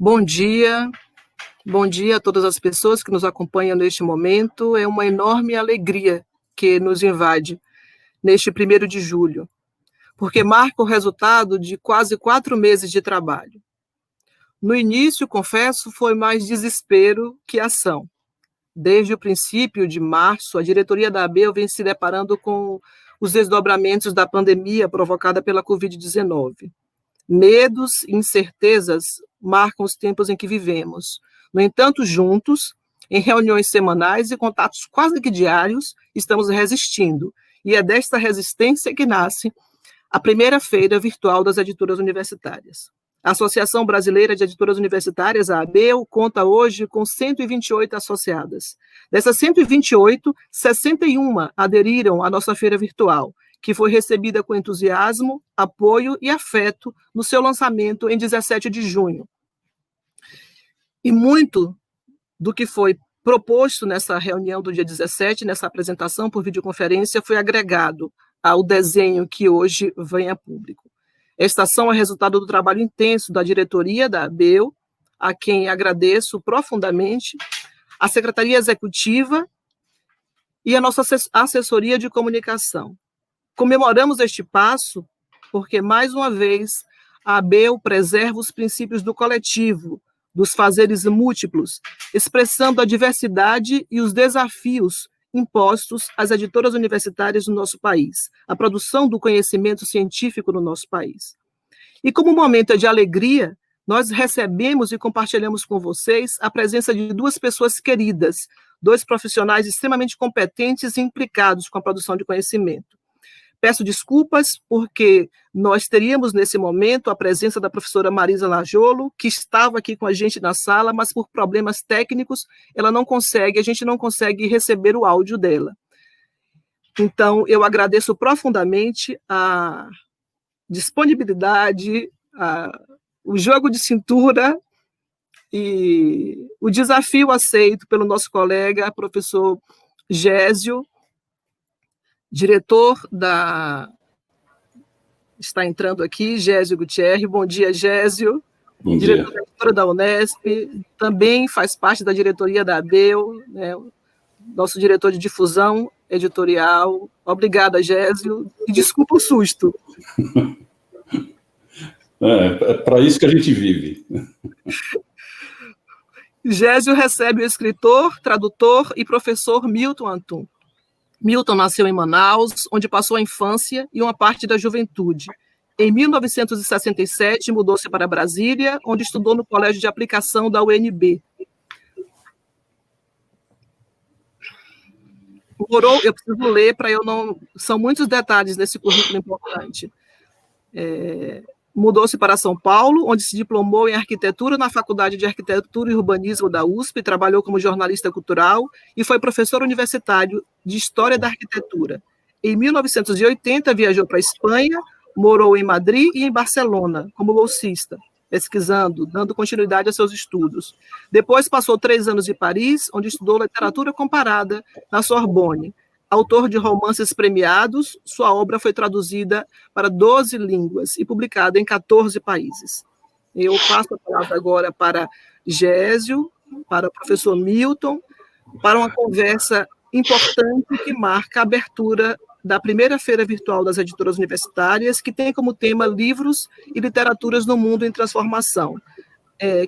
Bom dia a todas as pessoas que nos acompanham neste momento. É uma enorme alegria que nos invade neste 1º de julho, porque marca o resultado de quase 4 meses de trabalho. No início, confesso, foi mais desespero que ação. Desde o princípio de março, a diretoria da ABEL vem se deparando com os desdobramentos da pandemia provocada pela Covid-19. Medos e incertezas marcam os tempos em que vivemos. No entanto, juntos, em reuniões semanais e contatos quase que diários, estamos resistindo. E é desta resistência que nasce a primeira feira virtual das editoras universitárias. A Associação Brasileira de Editoras Universitárias, a ABEL, conta hoje com 128 associadas. Dessas 128, 61 aderiram à nossa feira virtual, que foi recebida com entusiasmo, apoio e afeto no seu lançamento em 17 de junho. E muito do que foi proposto nessa reunião do dia 17, nessa apresentação por videoconferência, foi agregado ao desenho que hoje vem a público. Esta ação é resultado do trabalho intenso da diretoria da ABEL, a quem agradeço profundamente, a Secretaria Executiva e a nossa assessoria de comunicação. Comemoramos este passo porque, mais uma vez, a ABEL preserva os princípios do coletivo, dos fazeres múltiplos, expressando a diversidade e os desafios impostos às editoras universitárias no nosso país, a produção do conhecimento científico no nosso país. E como momento de alegria, nós recebemos e compartilhamos com vocês a presença de 2 pessoas queridas, 2 profissionais extremamente competentes e implicados com a produção de conhecimento. Peço desculpas porque nós teríamos nesse momento a presença da professora Marisa Lajolo, que estava aqui com a gente na sala, mas por problemas técnicos a gente não consegue receber o áudio dela. Então, eu agradeço profundamente a disponibilidade, o jogo de cintura e o desafio aceito pelo nosso colega, professor Gésio, diretor está entrando aqui, Gésio Gutierrez. Bom dia, Gésio. Bom diretor dia. da editora da Unesp, também faz parte da diretoria da ABEL, né, nosso diretor de difusão editorial. Obrigada, Gésio, e desculpa o susto. É para isso que a gente vive. Gésio recebe o escritor, tradutor e professor Milton Antum. Milton nasceu em Manaus, onde passou a infância e uma parte da juventude. Em 1967, mudou-se para Brasília, onde estudou no Colégio de Aplicação da UNB. Eu preciso ler para eu não... São muitos detalhes nesse currículo importante. Mudou-se para São Paulo, onde se diplomou em arquitetura na Faculdade de Arquitetura e Urbanismo da USP, trabalhou como jornalista cultural e foi professor universitário de História da Arquitetura. Em 1980, viajou para a Espanha, morou em Madrid e em Barcelona, como bolsista, pesquisando, dando continuidade a seus estudos. Depois passou 3 anos em Paris, onde estudou literatura comparada na Sorbonne. Autor de romances premiados, sua obra foi traduzida para 12 línguas e publicada em 14 países. Eu passo a palavra agora para Gésio, para o professor Milton, para uma conversa importante que marca a abertura da primeira feira virtual das editoras universitárias, que tem como tema livros e literaturas no mundo em transformação.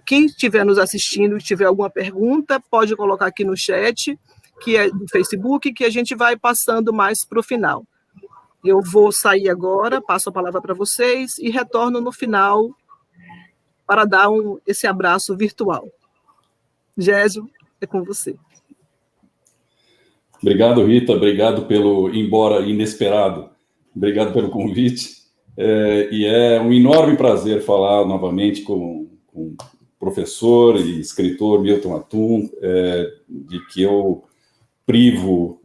Quem estiver nos assistindo e tiver alguma pergunta, pode colocar aqui no chat, que é do Facebook, que a gente vai passando mais para o final. Eu vou sair agora, passo a palavra para vocês e retorno no final para dar esse abraço virtual. Gésio, é com você. Obrigado, Rita, obrigado pelo, embora inesperado, obrigado pelo convite. E é um enorme prazer falar novamente com o professor e escritor Milton Antum, de que eu privo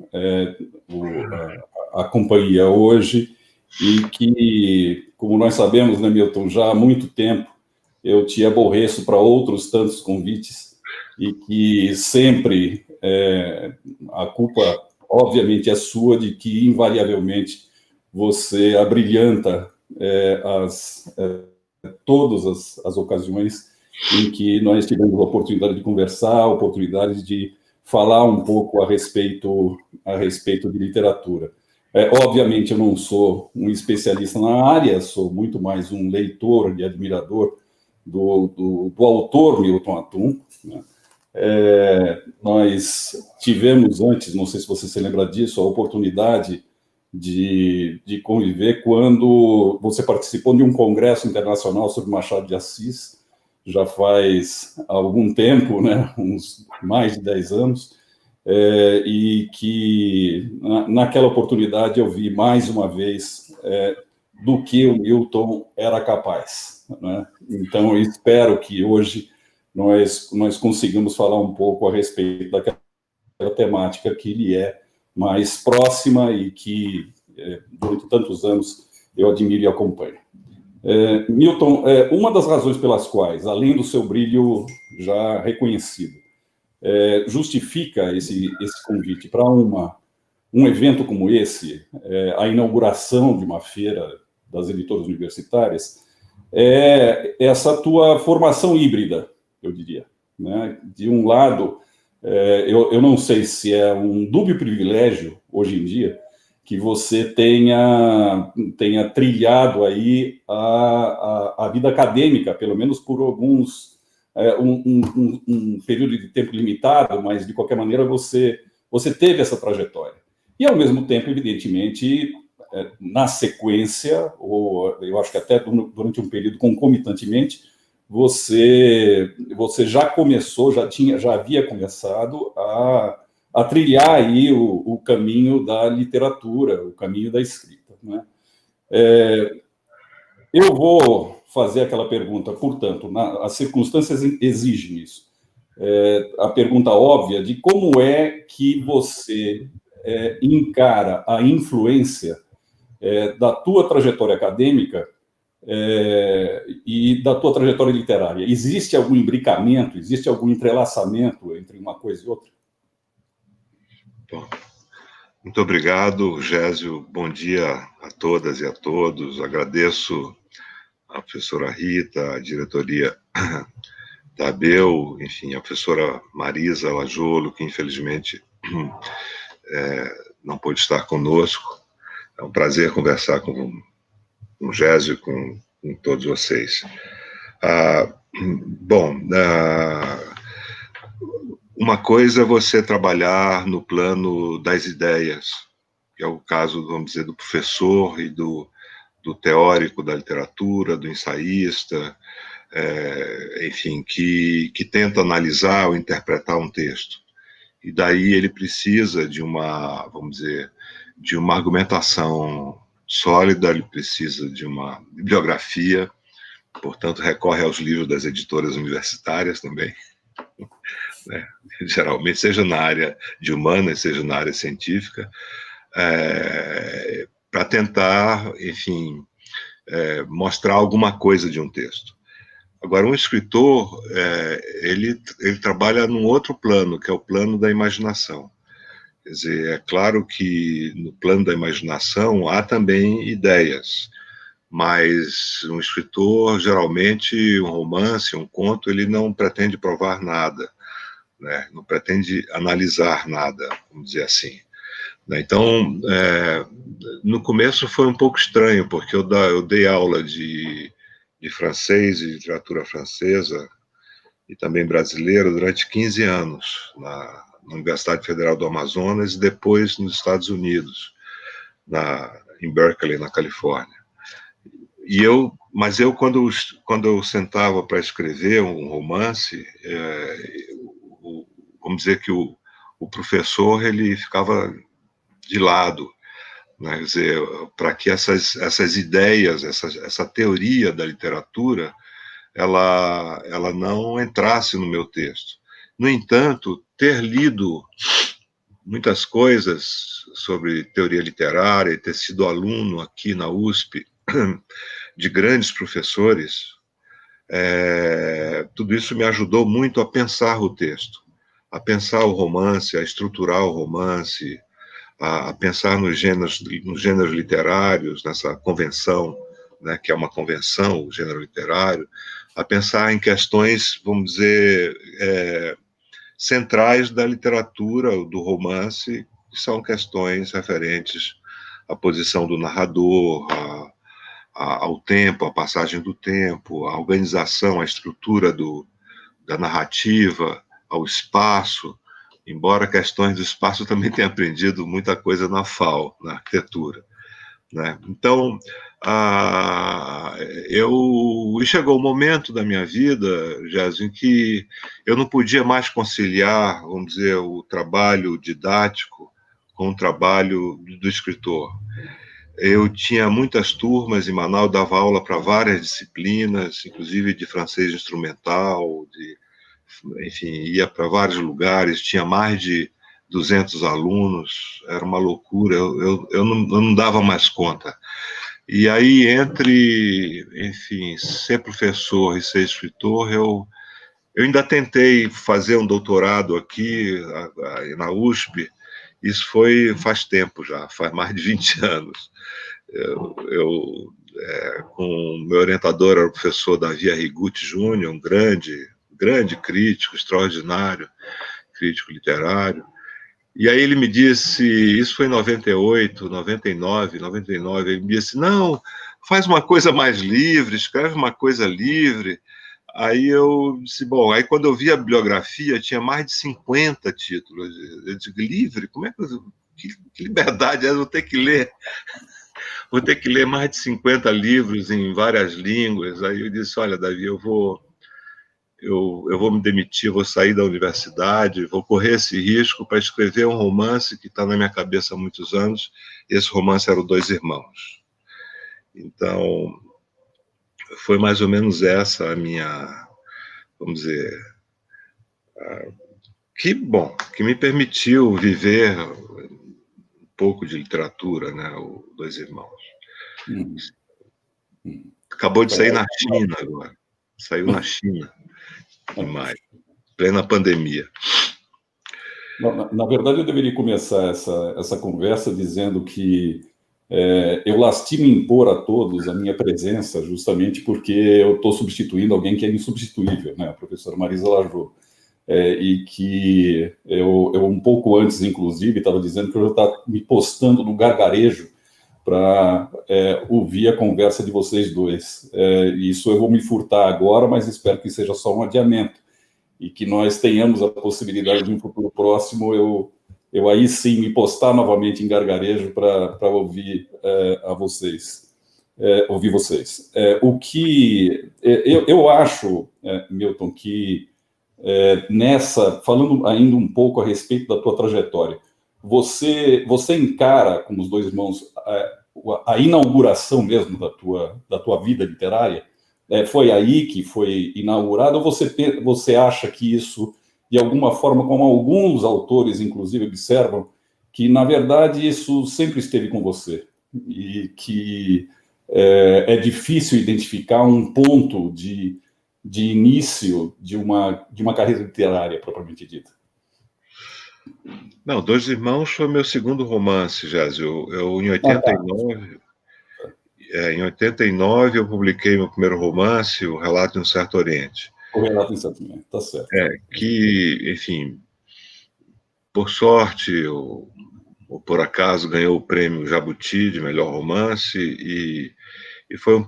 a companhia hoje, e que, como nós sabemos, né, Milton, já há muito tempo eu te aborreço para outros tantos convites, e que sempre a culpa, obviamente, é sua, de que, invariavelmente, você abrilhanta todas as ocasiões em que nós tivemos a oportunidade de conversar, a oportunidade de falar um pouco a respeito de literatura. Obviamente, eu não sou um especialista na área, sou muito mais um leitor e admirador do autor Milton Atum, né? Nós tivemos antes, não sei se você se lembra disso, a oportunidade de conviver quando você participou de um congresso internacional sobre Machado de Assis, já faz algum tempo, né, uns mais de 10 anos, e que naquela oportunidade eu vi mais uma vez do que o Milton era capaz, né? Então eu espero que hoje nós conseguimos falar um pouco a respeito daquela temática que lhe é mais próxima e que, durante tantos anos, eu admiro e acompanho. Milton, uma das razões pelas quais, além do seu brilho já reconhecido, justifica esse convite para um evento como esse, a inauguração de uma feira das editoras universitárias, essa tua formação híbrida, eu diria, né? De um lado, eu não sei se é um dúbio privilégio, hoje em dia, que você tenha trilhado aí a vida acadêmica, pelo menos por alguns, um período de tempo limitado, mas, de qualquer maneira, você teve essa trajetória. E, ao mesmo tempo, evidentemente, na sequência, ou eu acho que até durante um período concomitantemente, você já começou, já havia começado a trilhar aí o caminho da literatura, o caminho da escrita, né? Eu vou fazer aquela pergunta, portanto, as circunstâncias exigem isso. A pergunta óbvia de como é que você encara a influência da tua trajetória acadêmica e da tua trajetória literária. Existe algum imbricamento, existe algum entrelaçamento entre uma coisa e outra? Bom, muito obrigado, Gésio. Bom dia a todas e a todos. Agradeço a professora Rita, a diretoria da ABEL, enfim, a professora Marisa Lajolo, que infelizmente não pôde estar conosco. É um prazer conversar com o Gésio e com todos vocês. Uma coisa é você trabalhar no plano das ideias, que é o caso, vamos dizer, do professor e do teórico da literatura, do ensaísta, enfim, que tenta analisar ou interpretar um texto. E daí ele precisa de uma, vamos dizer, de uma argumentação sólida, ele precisa de uma bibliografia, portanto, recorre aos livros das editoras universitárias também, né? Geralmente, seja na área de humanas, seja na área científica, para tentar, enfim, mostrar alguma coisa de um texto. Agora, um escritor, ele trabalha num outro plano, que é o plano da imaginação. Quer dizer, é claro que no plano da imaginação há também ideias, mas um escritor, geralmente, um romance, um conto, ele não pretende provar nada, né? Não pretende analisar nada, vamos dizer assim. Então, no começo foi um pouco estranho, porque eu dei aula de francês e literatura francesa e também brasileira durante 15 anos na Universidade Federal do Amazonas e depois nos Estados Unidos, em Berkeley, na Califórnia. Mas quando eu sentava para escrever um romance, vamos dizer que o professor ele ficava de lado, né? Quer dizer, para que essas ideias, essa teoria da literatura, ela não entrasse no meu texto. No entanto, ter lido muitas coisas sobre teoria literária e ter sido aluno aqui na USP de grandes professores, tudo isso me ajudou muito a pensar o texto, a pensar o romance, a estruturar o romance, a pensar nos gêneros literários, nessa convenção, né, que é uma convenção, o gênero literário, a pensar em questões, vamos dizer, centrais da literatura, do romance, que são questões referentes à posição do narrador, ao tempo, à passagem do tempo, à organização, à estrutura da narrativa, ao espaço, embora questões do espaço eu também tenha aprendido muita coisa na FAO, na arquitetura, né? Então, chegou um momento da minha vida, Jéssica, em que eu não podia mais conciliar, vamos dizer, o trabalho didático com o trabalho do escritor. Eu tinha muitas turmas em Manaus, dava aula para várias disciplinas, inclusive de francês instrumental, enfim, ia para vários lugares, tinha mais de 200 alunos, era uma loucura, eu não dava mais conta. E aí, enfim, ser professor e ser escritor, eu ainda tentei fazer um doutorado aqui na USP, isso faz tempo já, faz mais de 20 anos. Com meu orientador era o professor Davi Arrigucci Júnior, um grande crítico, extraordinário, crítico literário. E aí ele me disse, isso foi em 98, 99, ele me disse, não, faz uma coisa mais livre, escreve uma coisa livre. Aí eu disse, bom, aí quando eu vi a bibliografia, tinha mais de 50 títulos. Eu disse, livre? Como é que liberdade é? Eu vou ter que ler. Vou ter que ler mais de 50 livros em várias línguas. Aí eu disse, olha, Davi, eu vou me demitir, vou sair da universidade, vou correr esse risco para escrever um romance que está na minha cabeça há muitos anos. Esse romance era o Dois Irmãos. Então, foi mais ou menos essa a minha, vamos dizer, que me permitiu viver um pouco de literatura, né, o Dois Irmãos. Acabou de sair na China agora. Saiu na China, em maio, plena pandemia. Na verdade, eu deveria começar essa conversa dizendo que eu lastimo impor a todos a minha presença, justamente porque eu estou substituindo alguém que é insubstituível, né? A professora Marisa Lajô. E que eu um pouco antes, inclusive, estava dizendo que eu já estava me postando no gargarejo para ouvir a conversa de vocês dois. Isso eu vou me furtar agora, mas espero que seja só um adiamento e que nós tenhamos a possibilidade de um futuro próximo eu aí sim me postar novamente em gargarejo para ouvir ouvir vocês. O que eu acho, Milton, que falando ainda um pouco a respeito da tua trajetória, você encara como os Dois Irmãos a inauguração mesmo da tua vida literária? Foi aí que foi inaugurado, ou você acha que isso, de alguma forma, como alguns autores, inclusive, observam, que, na verdade, isso sempre esteve com você, e que é difícil identificar um ponto de início de uma carreira literária, propriamente dita? Não, Dois Irmãos foi meu segundo romance, Jásio. Em 89 eu publiquei meu primeiro romance, O Relato de um Certo Oriente. O Relato de um Certo Oriente, tá certo. Que, enfim, por sorte ou por acaso ganhou o prêmio Jabuti de melhor romance e foi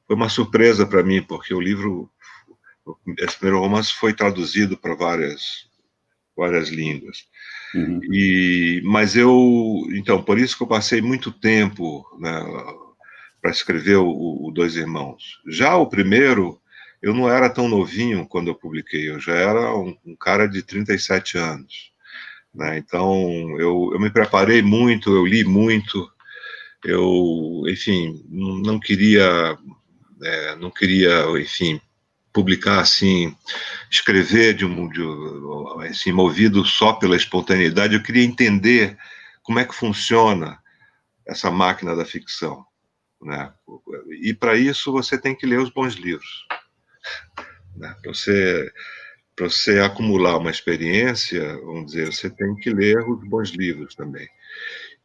foi uma surpresa para mim, porque esse primeiro romance foi traduzido para várias línguas. Uhum. Mas então, por isso que eu passei muito tempo, né, para escrever o Dois Irmãos. Já o primeiro, eu não era tão novinho quando eu publiquei, eu já era um cara de 37 anos. Né? Então, eu me preparei muito, eu li muito, enfim, não queria, enfim, publicar assim, escrever assim, movido só pela espontaneidade. Eu queria entender como é que funciona essa máquina da ficção, né? E para isso você tem que ler os bons livros, né? Para você acumular uma experiência, vamos dizer, você tem que ler os bons livros também.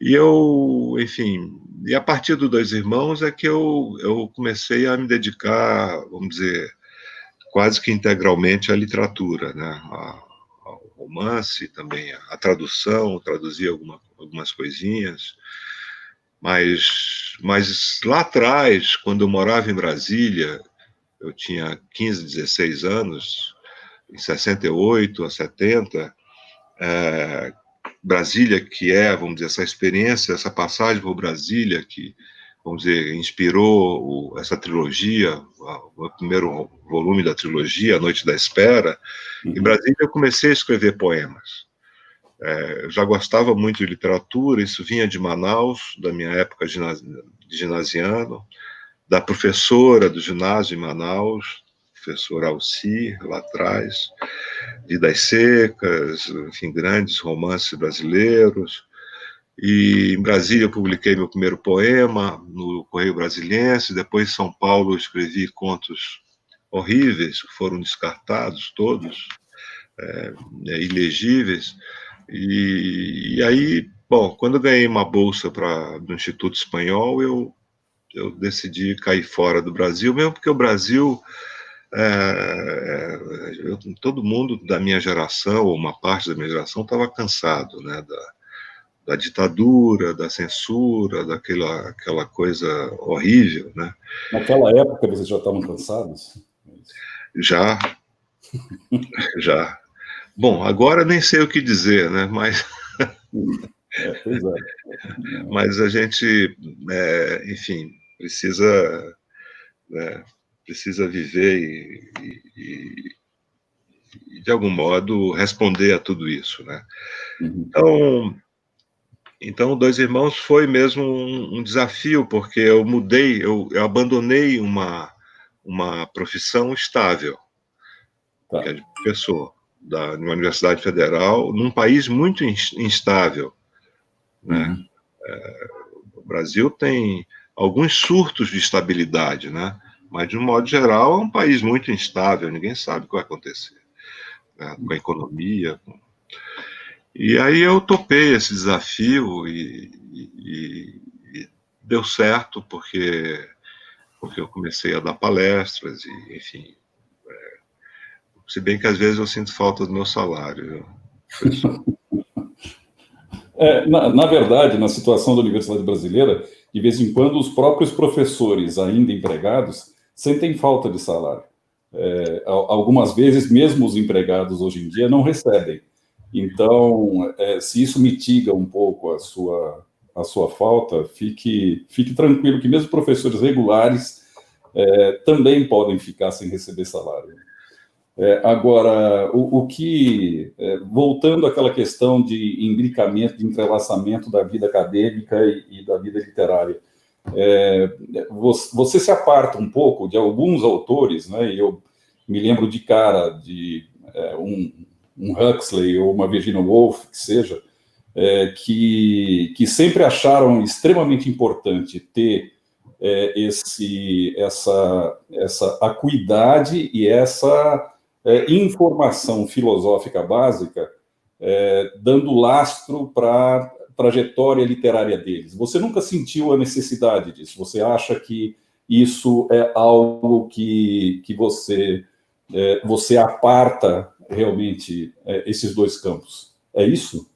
E eu, enfim, e a partir do Dois Irmãos é que eu comecei a me dedicar, vamos dizer, quase que integralmente à literatura, né? Ao romance, também a tradução, traduzir algumas coisinhas. Mas lá atrás, quando eu morava em Brasília, eu tinha 15, 16 anos, em 68 a 70, Brasília, que é, vamos dizer, essa experiência, essa passagem por Brasília, que, vamos dizer, inspirou essa trilogia, o primeiro volume da trilogia, A Noite da Espera. Em Brasília eu comecei a escrever poemas. Eu já gostava muito de literatura, isso vinha de Manaus, da minha época de ginasiano, da professora do ginásio em Manaus, professora Alci, lá atrás, Vidas Secas, enfim, grandes romances brasileiros. E em Brasília eu publiquei meu primeiro poema, no Correio Brasiliense. Depois em São Paulo eu escrevi contos horríveis, que foram descartados todos, ilegíveis. E aí, bom, quando eu ganhei uma bolsa do Instituto Espanhol, eu decidi cair fora do Brasil, mesmo porque o Brasil, todo mundo da minha geração, ou uma parte da minha geração, estava cansado, né, da ditadura, da censura, aquela coisa horrível, né? Naquela época vocês já estavam cansados? Já. Bom, agora nem sei o que dizer, né? Mas Pois é. mas a gente, enfim, precisa viver e, de algum modo, responder a tudo isso, né? Então, Dois Irmãos foi mesmo um desafio, porque eu mudei, eu abandonei uma profissão estável, que é de professor, de uma universidade federal, num país muito instável, né? O Brasil tem alguns surtos de estabilidade, né? Mas, de um modo geral, é um país muito instável, ninguém sabe o que vai acontecer, né, com a economia. E aí eu topei esse desafio e deu certo, porque eu comecei a dar palestras, e, enfim. Se bem que às vezes eu sinto falta do meu salário, professor. Na verdade, na situação da Universidade Brasileira, de vez em quando os próprios professores, ainda empregados, sentem falta de salário. Algumas vezes, mesmo os empregados hoje em dia não recebem. Então, se isso mitiga um pouco a sua falta, fique tranquilo que mesmo professores regulares também podem ficar sem receber salário. Agora, voltando àquela questão de imbricamento, de entrelaçamento da vida acadêmica e da vida literária, você se aparta um pouco de alguns autores, né? Eu me lembro de cara de um Huxley ou uma Virginia Woolf, que seja, que sempre acharam extremamente importante ter essa acuidade e essa informação filosófica básica, dando lastro para a trajetória literária deles. Você nunca sentiu a necessidade disso? Você acha que isso é algo que você aparta realmente esses dois campos? É isso?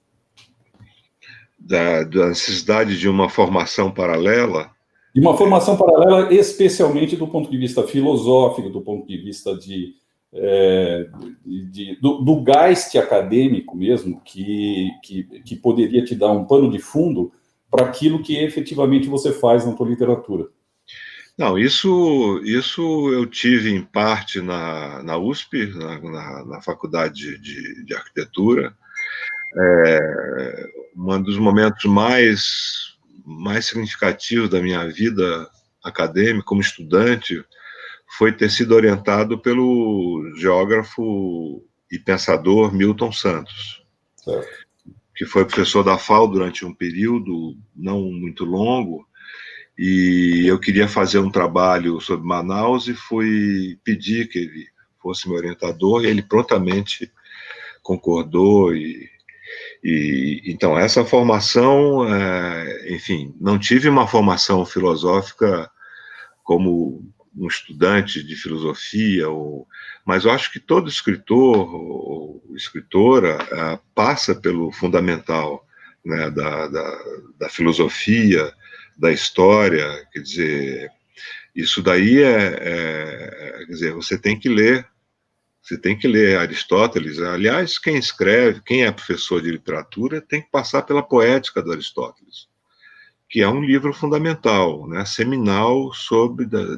Da necessidade de uma formação paralela? De uma formação paralela, especialmente do ponto de vista filosófico, do ponto de vista do gaste acadêmico mesmo, que poderia te dar um pano de fundo para aquilo que efetivamente você faz na tua literatura. Não, isso eu tive em parte na USP, na Faculdade de Arquitetura. Um dos momentos mais significativos da minha vida acadêmica, como estudante, foi ter sido orientado pelo geógrafo e pensador Milton Santos, certo, que foi professor da FAU durante um período não muito longo, e eu queria fazer um trabalho sobre Manaus e fui pedir que ele fosse meu orientador, e ele prontamente concordou, e Então, essa formação, enfim, não tive uma formação filosófica como um estudante de filosofia, mas eu acho que todo escritor ou escritora passa pelo fundamental, né, da filosofia, da história. Quer dizer, isso daí quer dizer, você tem que ler Aristóteles. Aliás, quem escreve, quem é professor de literatura, tem que passar pela Poética do Aristóteles, que é um livro fundamental, né, seminal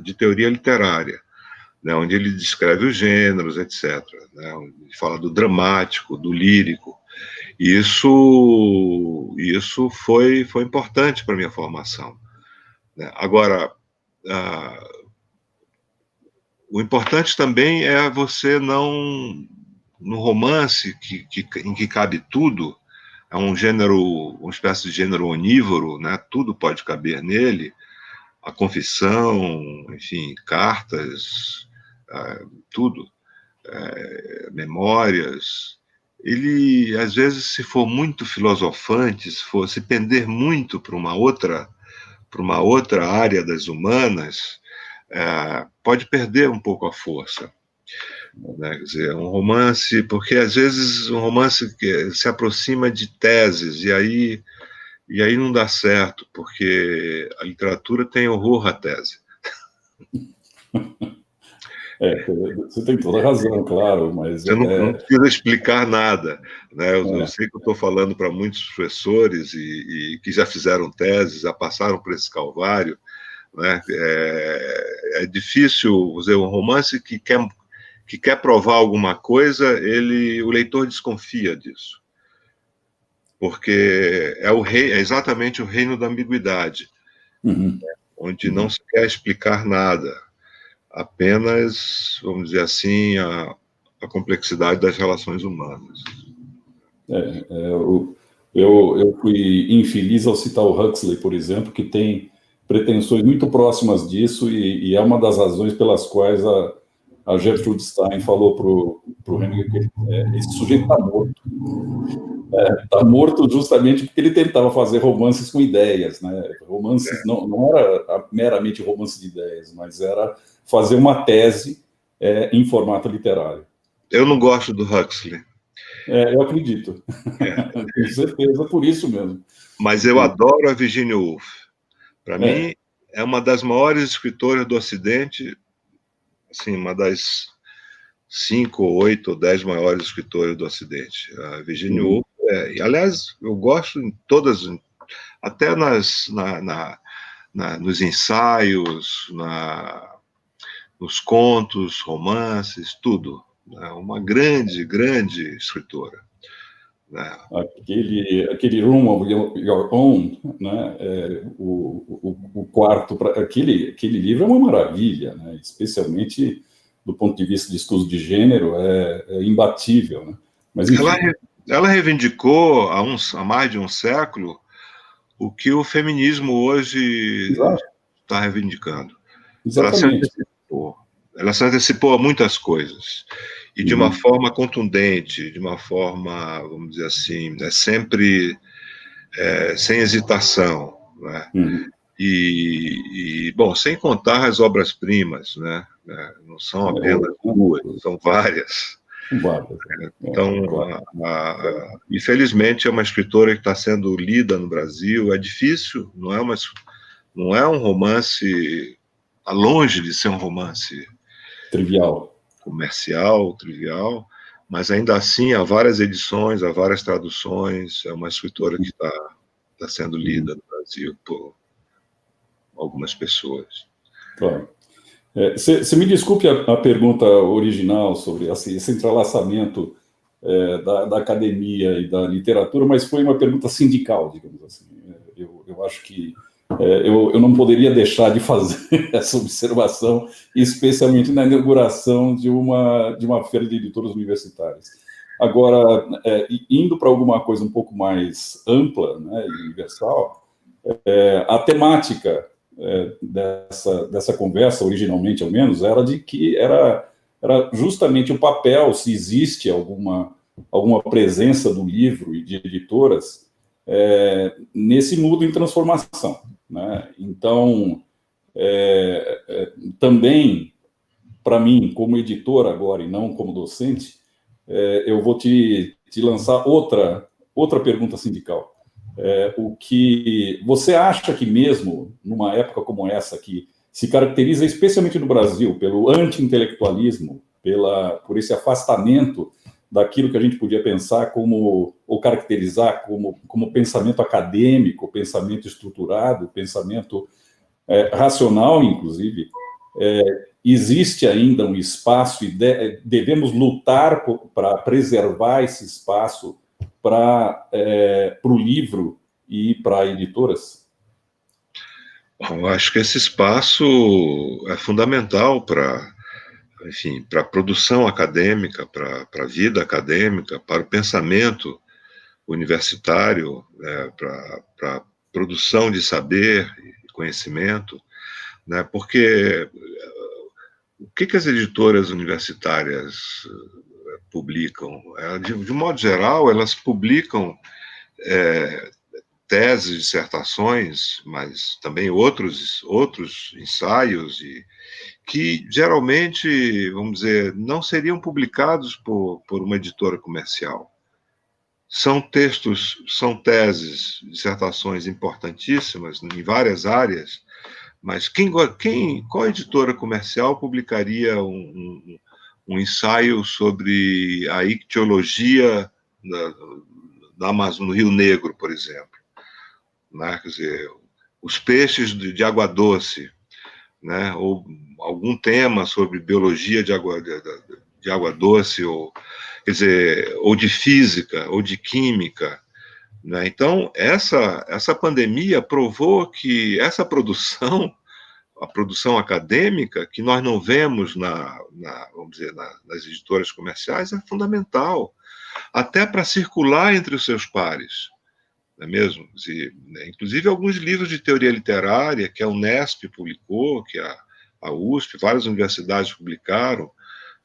de teoria literária, né, onde ele descreve os gêneros, etc. Né, onde ele fala do dramático, do lírico. Isso foi importante para a minha formação. Né. Agora, o importante também é você não, no romance em que cabe tudo, é um gênero, uma espécie de gênero onívoro, né? Tudo pode caber nele, a confissão, enfim, cartas, tudo, memórias. Ele, às vezes, se for muito filosofante, se pender muito para uma outra área das humanas, pode perder um pouco a força. Né? Quer dizer, um romance, porque às vezes um romance que se aproxima de teses, e aí não dá certo, porque a literatura tem horror à tese. Você tem toda a razão, claro, mas... Você não precisa explicar nada. Né? Eu sei que eu estou falando para muitos professores e que já fizeram teses, já passaram por esse calvário. Né? É difícil, dizer, um romance que quer provar alguma coisa, o leitor desconfia disso, porque é exatamente o reino da ambiguidade, onde não se quer explicar nada, apenas, vamos dizer assim, a complexidade das relações humanas. Eu fui infeliz ao citar o Huxley, por exemplo, que tem pretensões muito próximas disso, e é uma das razões pelas quais a Gertrude Stein falou para o Henry que esse sujeito está morto. Está morto justamente porque ele tentava fazer romances com ideias, né? Romances não era meramente romance de ideias, mas era fazer uma tese em formato literário. Eu não gosto do Huxley. Eu acredito. Com certeza, por isso mesmo. Mas eu adoro a Virginia Woolf. Para mim, é uma das maiores escritoras do Ocidente, assim, uma das 5, 8 ou 10 maiores escritoras do Ocidente. A Virginia Woolf, aliás, eu gosto em todas, até nos ensaios, nos contos, romances, tudo. É uma grande, grande escritora. Aquele Room of Your Own, né? O quarto, aquele livro é uma maravilha, né? Especialmente do ponto de vista de estudo de gênero, é imbatível. Né? Mas, enfim, ela reivindicou há mais de um século o que o feminismo hoje está reivindicando. Exatamente. Ela se antecipou a muitas coisas, e de uma forma contundente, de uma forma, vamos dizer assim, sempre sem hesitação, né? Bom, sem contar as obras-primas, né? Não são apenas duas, são várias. Então, infelizmente, é uma escritora que está sendo lida no Brasil. É difícil, não é um romance, está longe de ser um romance trivial, comercial, trivial, mas ainda assim há várias edições, há várias traduções. É uma escritora que está sendo lida no Brasil por algumas pessoas. Claro. Você me desculpe a pergunta original sobre esse entrelaçamento da academia e da literatura, mas foi uma pergunta sindical, digamos assim. Eu acho que eu não poderia deixar de fazer essa observação, especialmente na inauguração de uma feira de editoras universitárias. Agora, indo para alguma coisa um pouco mais ampla, né, e universal, a temática dessa conversa, originalmente ao menos, era de que era justamente o papel, se existe alguma alguma presença do livro e de editoras nesse mundo em transformação, né? Então, também, para mim, como editor agora e não como docente, eu vou te lançar outra pergunta sindical. O que você acha que mesmo numa época como essa, que se caracteriza especialmente no Brasil pelo anti-intelectualismo, por esse afastamento daquilo que a gente podia pensar como, ou caracterizar como pensamento acadêmico, pensamento estruturado, pensamento racional, inclusive, existe ainda um espaço e devemos lutar para preservar esse espaço para o livro e para editoras? Bom, eu acho que esse espaço é fundamental para, enfim, para a produção acadêmica, para a vida acadêmica, para o pensamento universitário, né, para a produção de saber e conhecimento, né, porque o que as editoras universitárias publicam? De modo geral, elas publicam teses, dissertações, mas também outros ensaios, que geralmente, vamos dizer, não seriam publicados por uma editora comercial. São textos, são teses, dissertações importantíssimas em várias áreas, mas qual editora comercial publicaria um ensaio sobre a ictiologia da Amazônia, no Rio Negro, por exemplo? Né? Quer dizer, os peixes de água doce, né? Ou algum tema sobre biologia de água doce, ou, quer dizer, ou de física, ou de química, né? Então, essa pandemia provou que essa produção, a produção acadêmica, que nós não vemos vamos dizer, nas editoras comerciais, é fundamental, até para circular entre os seus pares, não é mesmo? Inclusive, alguns livros de teoria literária que a Unesp publicou, que a USP, várias universidades publicaram,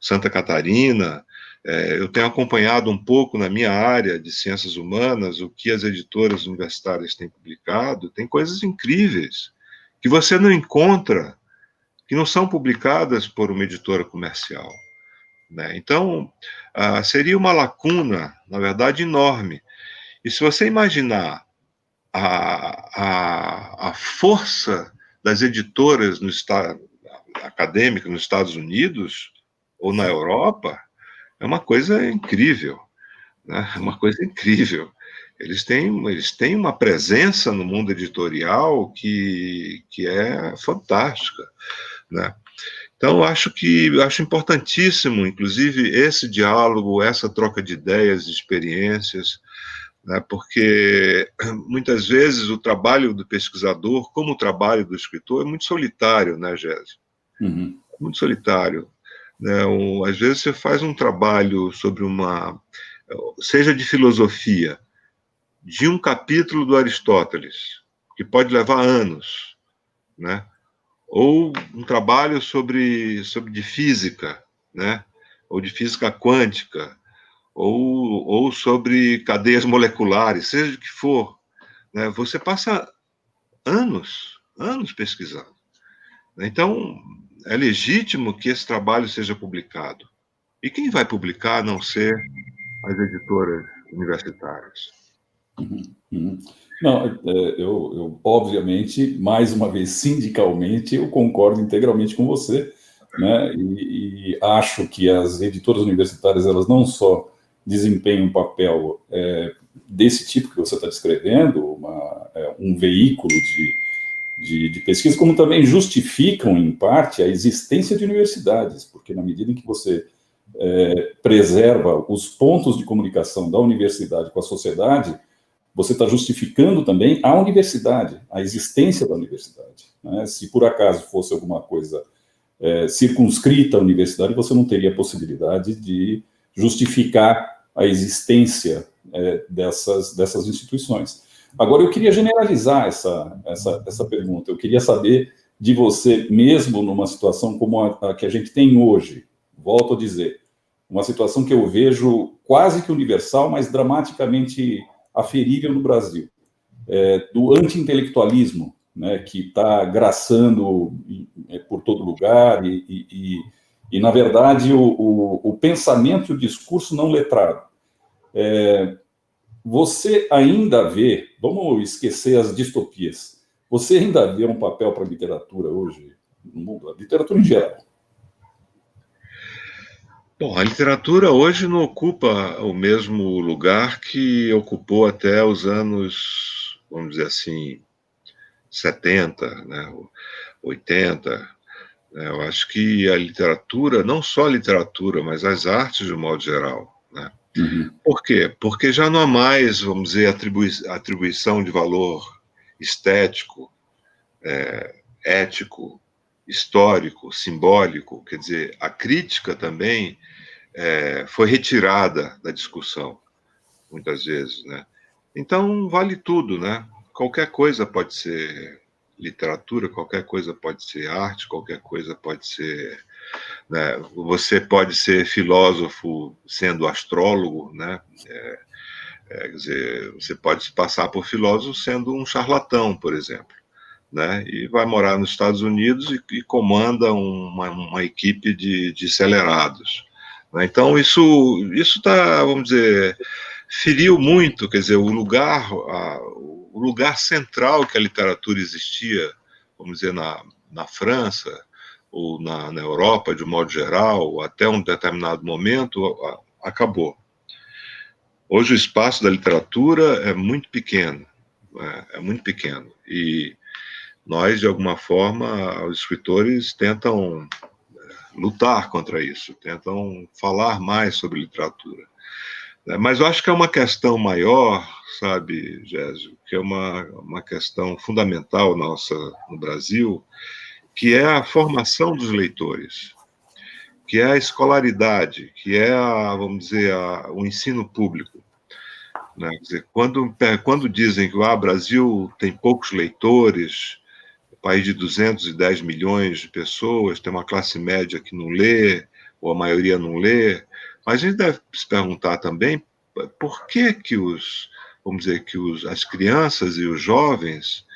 Santa Catarina. Eu tenho acompanhado um pouco na minha área de ciências humanas o que as editoras universitárias têm publicado. Tem coisas incríveis que você não encontra, que não são publicadas por uma editora comercial, né? Então, seria uma lacuna, na verdade, enorme. E se você imaginar a força das editoras acadêmicas nos Estados Unidos ou na Europa, é uma coisa incrível, né? É uma coisa incrível. Eles têm uma presença no mundo editorial que é fantástica, né? Então, acho importantíssimo, inclusive, esse diálogo, essa troca de ideias, de experiências, né? Porque muitas vezes o trabalho do pesquisador, como o trabalho do escritor, é muito solitário, né, Gésio? Uhum. Muito solitário, né? Às vezes você faz um trabalho sobre seja de filosofia, de um capítulo do Aristóteles, que pode levar anos, né? Ou um trabalho de física, né? Ou de física quântica, ou sobre cadeias moleculares, seja o que for, né? Você passa anos pesquisando. Então, é legítimo que esse trabalho seja publicado. E quem vai publicar a não ser as editoras universitárias? Uhum, uhum. Não, eu, obviamente, mais uma vez, sindicalmente, eu concordo integralmente com você, né? E acho que as editoras universitárias, elas não só desempenham um papel desse tipo que você está descrevendo, um veículo de pesquisa, como também justificam, em parte, a existência de universidades, porque na medida em que você preserva os pontos de comunicação da universidade com a sociedade, você está justificando também a universidade, a existência da universidade, né? Se por acaso fosse alguma coisa circunscrita à universidade, você não teria a possibilidade de justificar a existência dessas instituições. Agora, eu queria generalizar essa pergunta. Eu queria saber de você, mesmo numa situação como a que a gente tem hoje, volto a dizer, uma situação que eu vejo quase que universal, mas dramaticamente aferível no Brasil, do anti-intelectualismo, né, que está graçando por todo lugar e na verdade, o pensamento e o discurso não letrado. Você ainda vê, vamos esquecer as distopias, você ainda vê um papel para a literatura hoje no mundo, a literatura em geral? Bom, a literatura hoje não ocupa o mesmo lugar que ocupou até os anos, vamos dizer assim, 70, né, 80. Né, eu acho que a literatura, não só a literatura, mas as artes de um modo geral, né? Uhum. Por quê? Porque já não há mais, vamos dizer, atribuição de valor estético, ético, histórico, simbólico. Quer dizer, a crítica também foi retirada da discussão, muitas vezes, né? Então, vale tudo, né? Qualquer coisa pode ser literatura, qualquer coisa pode ser arte, qualquer coisa pode ser... Né? Você pode ser filósofo sendo astrólogo, né? Quer dizer, você pode se passar por filósofo sendo um charlatão, por exemplo, né? E vai morar nos Estados Unidos e comanda uma equipe de acelerados. Né? Então, isso está, vamos dizer, feriu muito, quer dizer, o lugar central que a literatura existia, vamos dizer, na França, ou na Europa, de um modo geral, até um determinado momento, acabou. Hoje o espaço da literatura é muito pequeno, é muito pequeno, e nós, de alguma forma, os escritores tentam lutar contra isso, tentam falar mais sobre literatura. Mas eu acho que é uma questão maior, sabe, Gésio, que é uma questão fundamental nossa no Brasil, que é a formação dos leitores, que é a escolaridade, que é, vamos dizer, o ensino público. Né? Quer dizer, quando dizem que o Brasil tem poucos leitores, país de 210 milhões de pessoas, tem uma classe média que não lê, ou a maioria não lê, mas a gente deve se perguntar também por que vamos dizer, as crianças e os jovens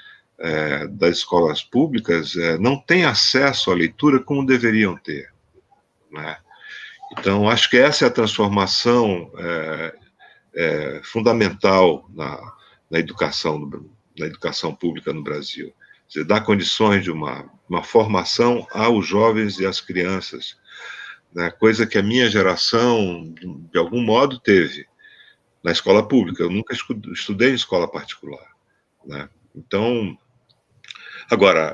das escolas públicas não têm acesso à leitura como deveriam ter. Né? Então, acho que essa é a transformação fundamental na educação pública no Brasil. Você dá condições de uma formação aos jovens e às crianças, né? Coisa que a minha geração, de algum modo, teve na escola pública. Eu nunca estudei em escola particular. Né? Então, agora,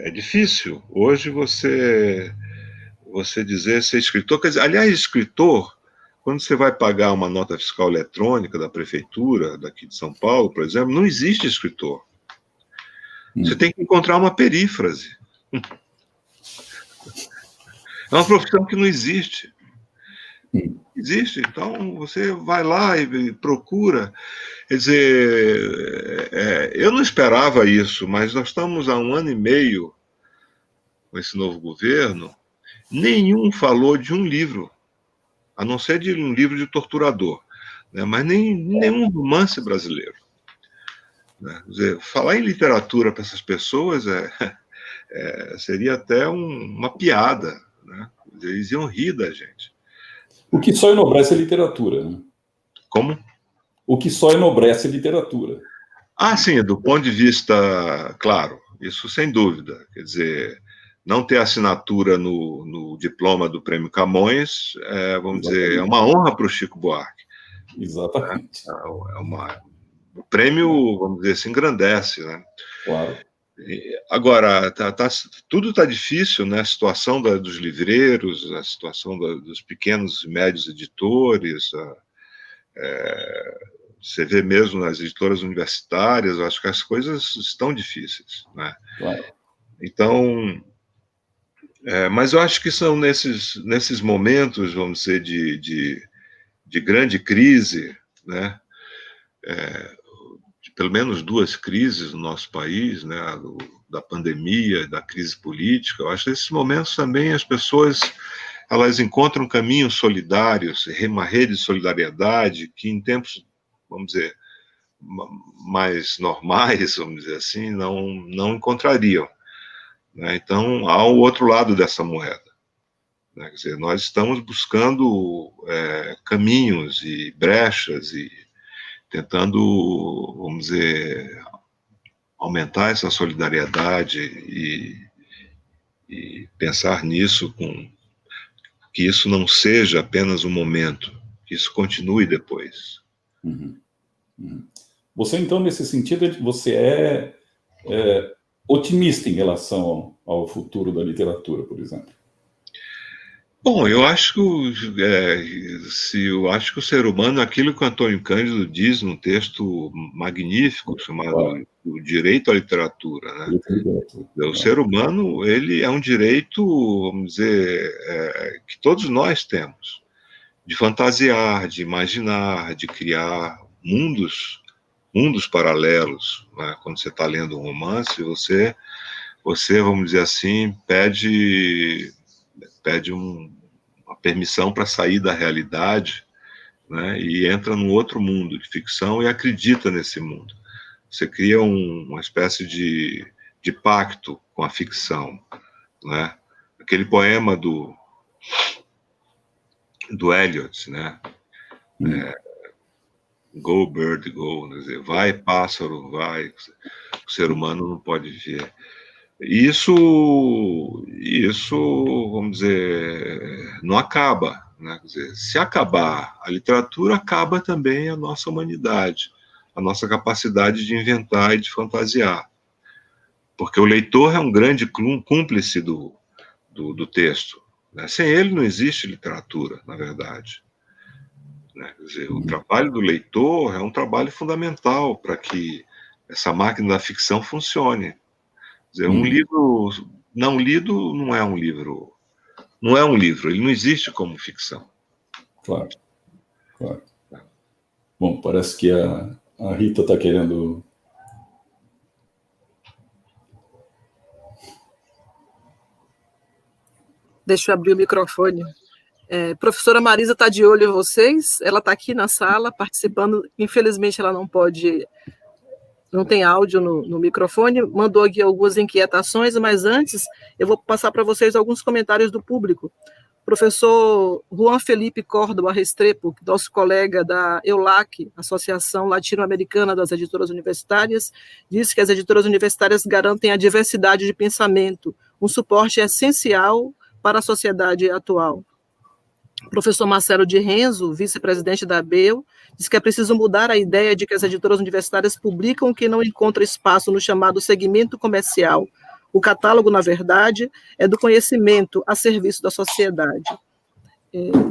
é difícil hoje você dizer ser escritor. Quer dizer, aliás, escritor, quando você vai pagar uma nota fiscal eletrônica da prefeitura daqui de São Paulo, por exemplo, não existe escritor. Você tem que encontrar uma perífrase. É uma profissão que não existe. Existe. Então, você vai lá e procura. Quer dizer, eu não esperava isso, mas nós estamos há 1 ano e meio com esse novo governo. Nenhum falou de um livro, a não ser de um livro de torturador, né? Mas nenhum romance brasileiro. Né? Quer dizer, falar em literatura para essas pessoas seria até uma piada. Né? Eles iam rir da gente. O que só enobrece a literatura. Né? Como? O que só enobrece a literatura. Sim, do ponto de vista, claro, isso sem dúvida. Quer dizer, não ter assinatura no diploma do Prêmio Camões, vamos dizer, é uma honra para o Chico Buarque. Exatamente. O prêmio, vamos dizer, se engrandece, né? Claro. Agora, tudo está difícil, né? A situação dos livreiros, a situação dos pequenos e médios editores, você vê mesmo nas editoras universitárias, eu acho que as coisas estão difíceis, né? Claro. Então, mas eu acho que são nesses momentos, vamos dizer, de grande crise, né? De pelo menos 2 crises no nosso país, né? Da pandemia, da crise política. Eu acho que nesses momentos também as pessoas elas encontram caminhos solidários, uma rede de solidariedade que em tempos, vamos dizer, mais normais, vamos dizer assim, não encontrariam. Né? Então, há o outro lado dessa moeda. Né? Quer dizer, nós estamos buscando caminhos e brechas e tentando, vamos dizer, aumentar essa solidariedade e pensar nisso, que isso não seja apenas um momento, que isso continue depois. Uhum. Uhum. Você, então, nesse sentido, você é otimista em relação ao futuro da literatura, por exemplo? Bom, eu acho que o ser humano, aquilo que o Antônio Cândido diz num texto magnífico chamado O Direito à Literatura, né? O ser humano, ele é um direito, vamos dizer, que todos nós temos, de fantasiar, de imaginar, de criar mundos paralelos. Né? Quando você está lendo um romance, você, vamos dizer assim, pede uma permissão para sair da realidade, né, e entra num outro mundo de ficção e acredita nesse mundo. Você cria uma espécie de pacto com a ficção. Né? Aquele poema do Eliot, né? Go, bird, go. Quer dizer, vai, pássaro, vai. O ser humano não pode ver. Isso, vamos dizer, não acaba. Né? Quer dizer, se acabar a literatura, acaba também a nossa humanidade, a nossa capacidade de inventar e de fantasiar. Porque o leitor é um grande cúmplice do texto. Né? Sem ele não existe literatura, na verdade. Né? Quer dizer, o trabalho do leitor é um trabalho fundamental para que essa máquina da ficção funcione. Quer dizer, um livro não lido não é um livro. Não é um livro, ele não existe como ficção. Claro. Bom, parece que a Rita está querendo... Deixa eu abrir o microfone. Professora Marisa está de olho em vocês, ela está aqui na sala participando, infelizmente ela não tem áudio no microfone, mandou aqui algumas inquietações, mas antes eu vou passar para vocês alguns comentários do público. Professor Juan Felipe Córdoba Restrepo, nosso colega da EULAC, Associação Latino-Americana das Editoras Universitárias, diz que as editoras universitárias garantem a diversidade de pensamento, um suporte essencial para a sociedade atual. Professor Marcelo de Renzo, vice-presidente da ABEU, diz que é preciso mudar a ideia de que as editoras universitárias publicam o que não encontra espaço no chamado segmento comercial. O catálogo, na verdade, é do conhecimento a serviço da sociedade.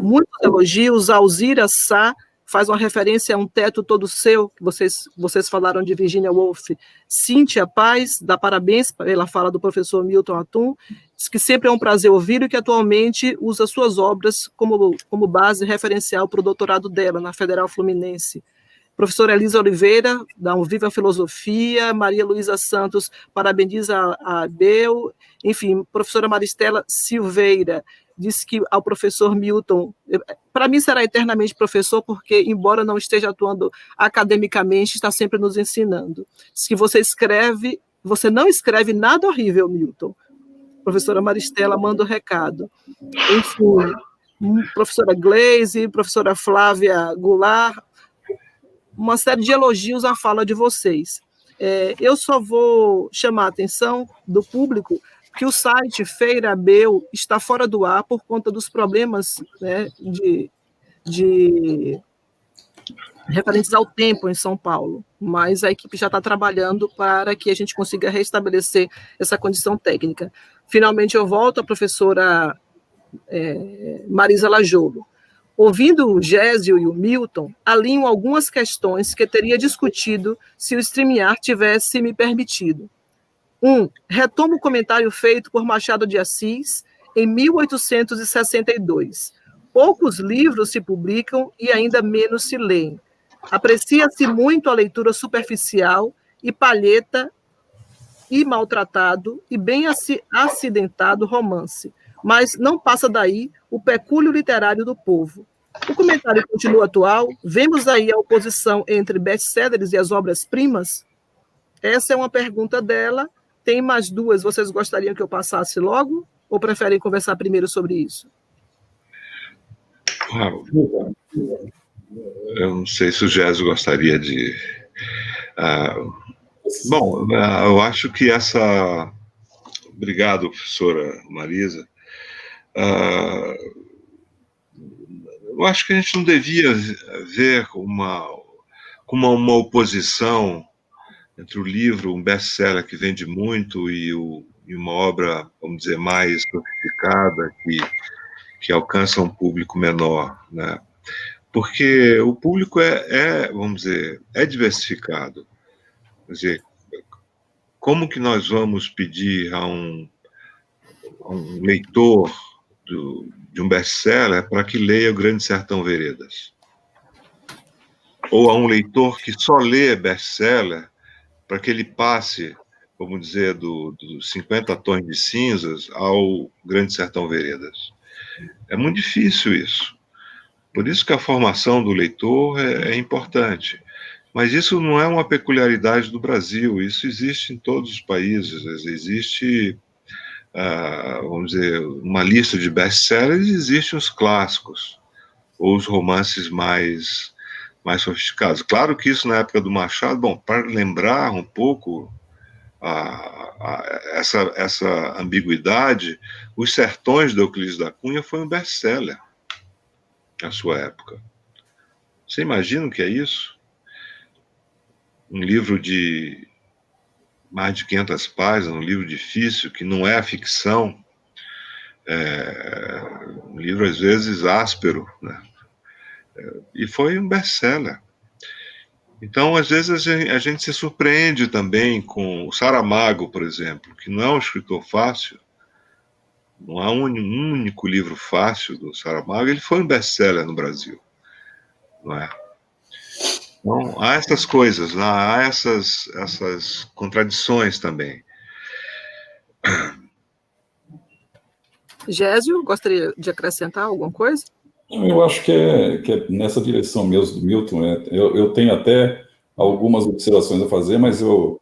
Muitos elogios. Alzira Sá faz uma referência a Um Teto Todo Seu, que vocês falaram de Virginia Woolf. Cíntia Paz dá parabéns pela fala do professor Milton Atum, diz que sempre é um prazer ouvi-lo e que atualmente usa suas obras como base referencial para o doutorado dela, na Federal Fluminense. Professora Elisa Oliveira, dá um Viva a Filosofia. Maria Luísa Santos parabeniza a ABEU. Enfim, professora Maristela Silveira disse que ao professor Milton, para mim será eternamente professor, porque, embora não esteja atuando academicamente, está sempre nos ensinando. Diz que você não escreve nada horrível, Milton. Professora Maristela manda o recado. Enfim, professora Gleise, professora Flávia Goulart, uma série de elogios à fala de vocês. Eu só vou chamar a atenção do público que o site Feira ABEU está fora do ar por conta dos problemas, né, de referentes ao tempo em São Paulo, mas a equipe já está trabalhando para que a gente consiga restabelecer essa condição técnica. Finalmente eu volto à professora Marisa Lajolo. Ouvindo o Gésio e o Milton, alinho algumas questões que teria discutido se o StreamYard tivesse me permitido. Retomo o comentário feito por Machado de Assis em 1862. Poucos livros se publicam e ainda menos se leem. Aprecia-se muito a leitura superficial e palheta e maltratado e bem acidentado romance. mas não passa daí o pecúlio literário do povo. O comentário continua atual. Vemos aí a oposição entre best-sellers e as obras-primas? Essa é uma pergunta dela. Tem mais duas. Vocês gostariam que eu passasse logo? Ou preferem conversar primeiro sobre isso? Eu não sei se o Gésio gostaria de... Bom, eu acho que essa... Obrigado, professora Marisa. Eu acho que a gente não devia ver uma oposição entre o livro, um best-seller que vende muito, e uma obra, vamos dizer, mais sofisticada, que alcança um público menor, né? Porque o público vamos dizer, é diversificado. Quer dizer, como que nós vamos pedir a um leitor de um best-seller para que leia O Grande Sertão Veredas? Ou a um leitor que só lê best-seller para que ele passe, vamos dizer, dos 50 Tons de Cinzas ao Grande Sertão Veredas? É muito difícil isso. Por isso que a formação do leitor é importante. Mas isso não é uma peculiaridade do Brasil, isso existe em todos os países. Existe, vamos dizer, uma lista de best-sellers, existem os clássicos, ou os romances mais sofisticados. Claro que isso na época do Machado, bom, para lembrar um pouco essa ambiguidade, Os Sertões de Euclides da Cunha foi um best-seller na sua época. Você imagina o que é isso? Um livro de mais de 500 páginas, um livro difícil, que não é ficção, um livro às vezes áspero, né? E foi um best-seller. Então, às vezes, a gente se surpreende também com o Saramago, por exemplo, que não é um escritor fácil, não há um único livro fácil do Saramago, ele foi um best-seller no Brasil, não é? Então, há essas coisas, há essas contradições também. Gésio, gostaria de acrescentar alguma coisa? Eu acho que é nessa direção mesmo do Milton. Eu tenho até algumas observações a fazer, mas eu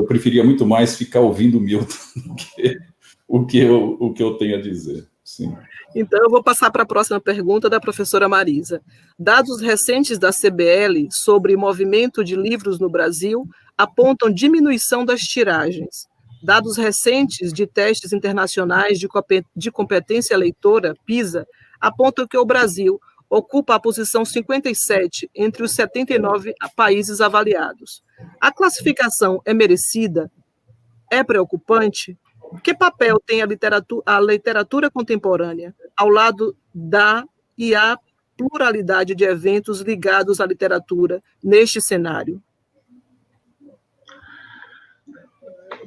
preferia muito mais ficar ouvindo o Milton do que o que eu tenho a dizer. Sim. Então, eu vou passar para a próxima pergunta da professora Marisa. Dados recentes da CBL sobre movimento de livros no Brasil apontam diminuição das tiragens. Dados recentes de testes internacionais de competência leitora, PISA, apontam que o Brasil ocupa a posição 57 entre os 79 países avaliados. A classificação é merecida? É preocupante? Que papel tem a literatura contemporânea ao lado da e a pluralidade de eventos ligados à literatura neste cenário?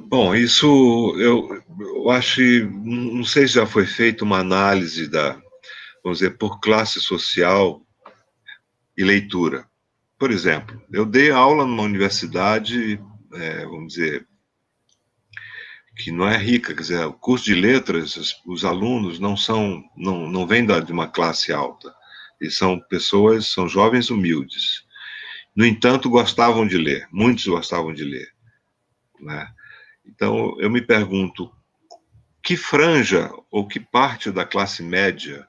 Bom, isso eu acho, não sei se já foi feita uma análise vamos dizer, por classe social e leitura. Por exemplo, eu dei aula numa universidade, vamos dizer, que não é rica, quer dizer, o curso de letras, os alunos não vêm de uma classe alta, eles são jovens humildes. No entanto, gostavam de ler, muitos gostavam de ler, né? Então, eu me pergunto, que franja ou que parte da classe média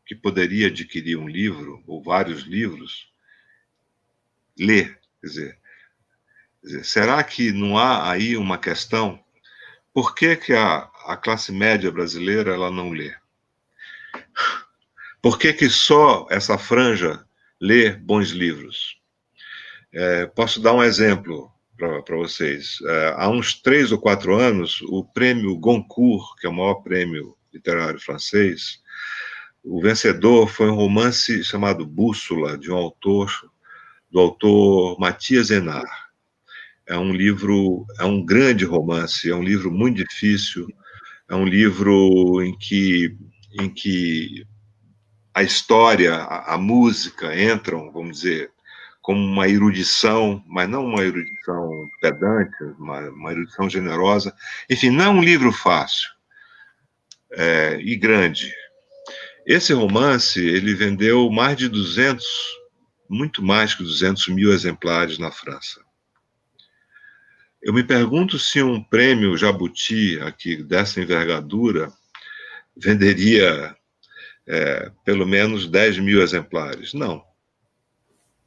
que poderia adquirir um livro, ou vários livros, lê? Quer dizer, será que não há aí uma questão? Por que a classe média brasileira ela não lê? Por que só essa franja lê bons livros? Posso dar um exemplo para vocês. Há uns 3 ou 4 anos, o prêmio Goncourt, que é o maior prêmio literário francês, o vencedor foi um romance chamado Bússola, do autor Mathias Hénard. É um livro, é um grande romance, é um livro muito difícil, é um livro em que a história, a música entram, vamos dizer, como uma erudição, mas não uma erudição pedante, uma erudição generosa. Enfim, não é um livro fácil. e grande. Esse romance, ele vendeu mais de 200, muito mais que 200 mil exemplares na França. Eu me pergunto se um prêmio Jabuti, aqui dessa envergadura, venderia pelo menos 10 mil exemplares. Não.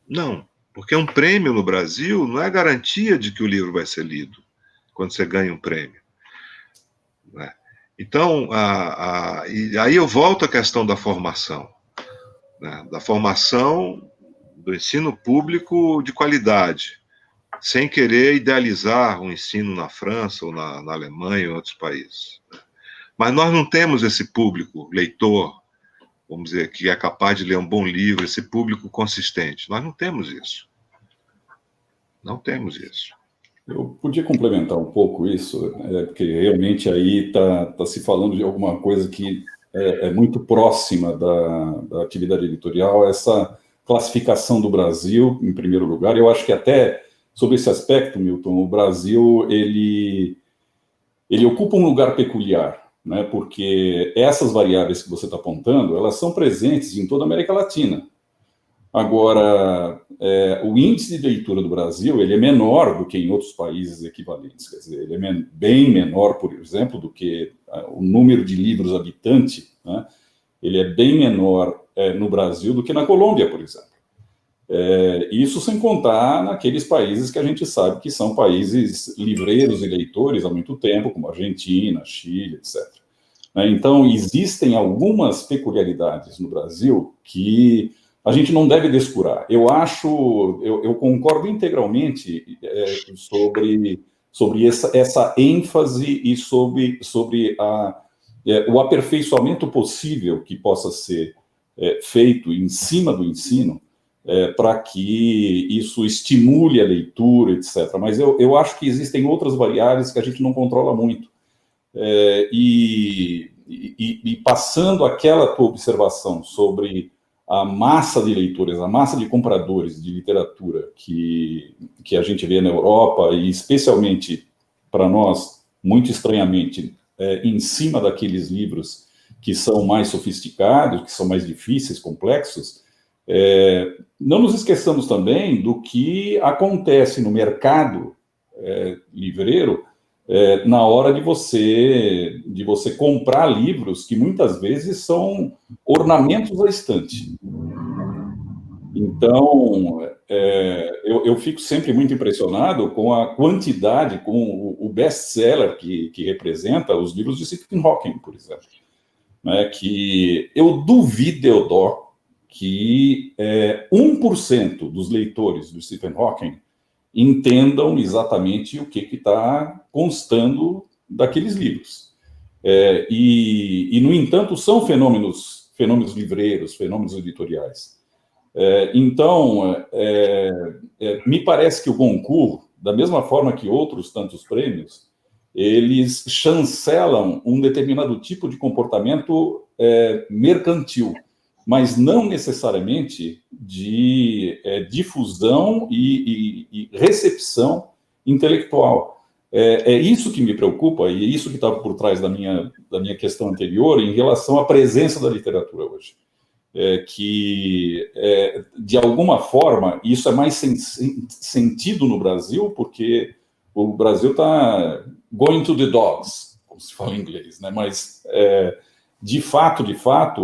Não, porque um prêmio no Brasil não é garantia de que o livro vai ser lido, quando você ganha um prêmio. Né? Então, e aí eu volto à questão da formação, né? Da formação do ensino público de qualidade, sem querer idealizar o ensino na França ou na Alemanha ou em outros países. Mas nós não temos esse público leitor, vamos dizer, que é capaz de ler um bom livro, esse público consistente. Nós não temos isso. Não temos isso. Eu podia complementar um pouco isso, porque realmente aí está se falando de alguma coisa que é muito próxima da atividade editorial, essa classificação do Brasil, em primeiro lugar. Eu acho que até sobre esse aspecto, Milton, o Brasil ele ocupa um lugar peculiar, né? Porque essas variáveis que você está apontando, elas são presentes em toda a América Latina. Agora, o índice de leitura do Brasil ele é menor do que em outros países equivalentes. Quer dizer, ele é bem menor, por exemplo, do que o número de livros habitante, né? Ele é bem menor no Brasil do que na Colômbia, por exemplo. Isso sem contar naqueles países que a gente sabe que são países livreiros e leitores há muito tempo, como Argentina, Chile, etc. Então, existem algumas peculiaridades no Brasil que a gente não deve descurar. Eu concordo integralmente sobre essa ênfase e sobre o aperfeiçoamento possível que possa ser feito em cima do ensino, para que isso estimule a leitura, etc. Mas eu acho que existem outras variáveis que a gente não controla muito. E passando aquela tua observação sobre a massa de leitores, a massa de compradores de literatura que a gente vê na Europa, e especialmente para nós, muito estranhamente, em cima daqueles livros que são mais sofisticados, que são mais difíceis, complexos, não nos esqueçamos também do que acontece no mercado livreiro na hora de você comprar livros que muitas vezes são ornamentos à estante. Então, eu fico sempre muito impressionado com a quantidade, com o best-seller que representa os livros de Stephen Hawking, por exemplo. Que eu duvido, que 1% dos leitores do Stephen Hawking entendam exatamente o que está constando daqueles livros. No entanto, são fenômenos livreiros, fenômenos editoriais. Então, me parece que o Goncourt, da mesma forma que outros tantos prêmios, eles chancelam um determinado tipo de comportamento mercantil, mas não necessariamente de difusão e recepção intelectual. É isso que me preocupa, e é isso que estava por trás da minha questão anterior em relação à presença da literatura hoje. De alguma forma, isso é mais sentido no Brasil, porque o Brasil está going to the dogs, como se fala em inglês, né? Mas... De fato,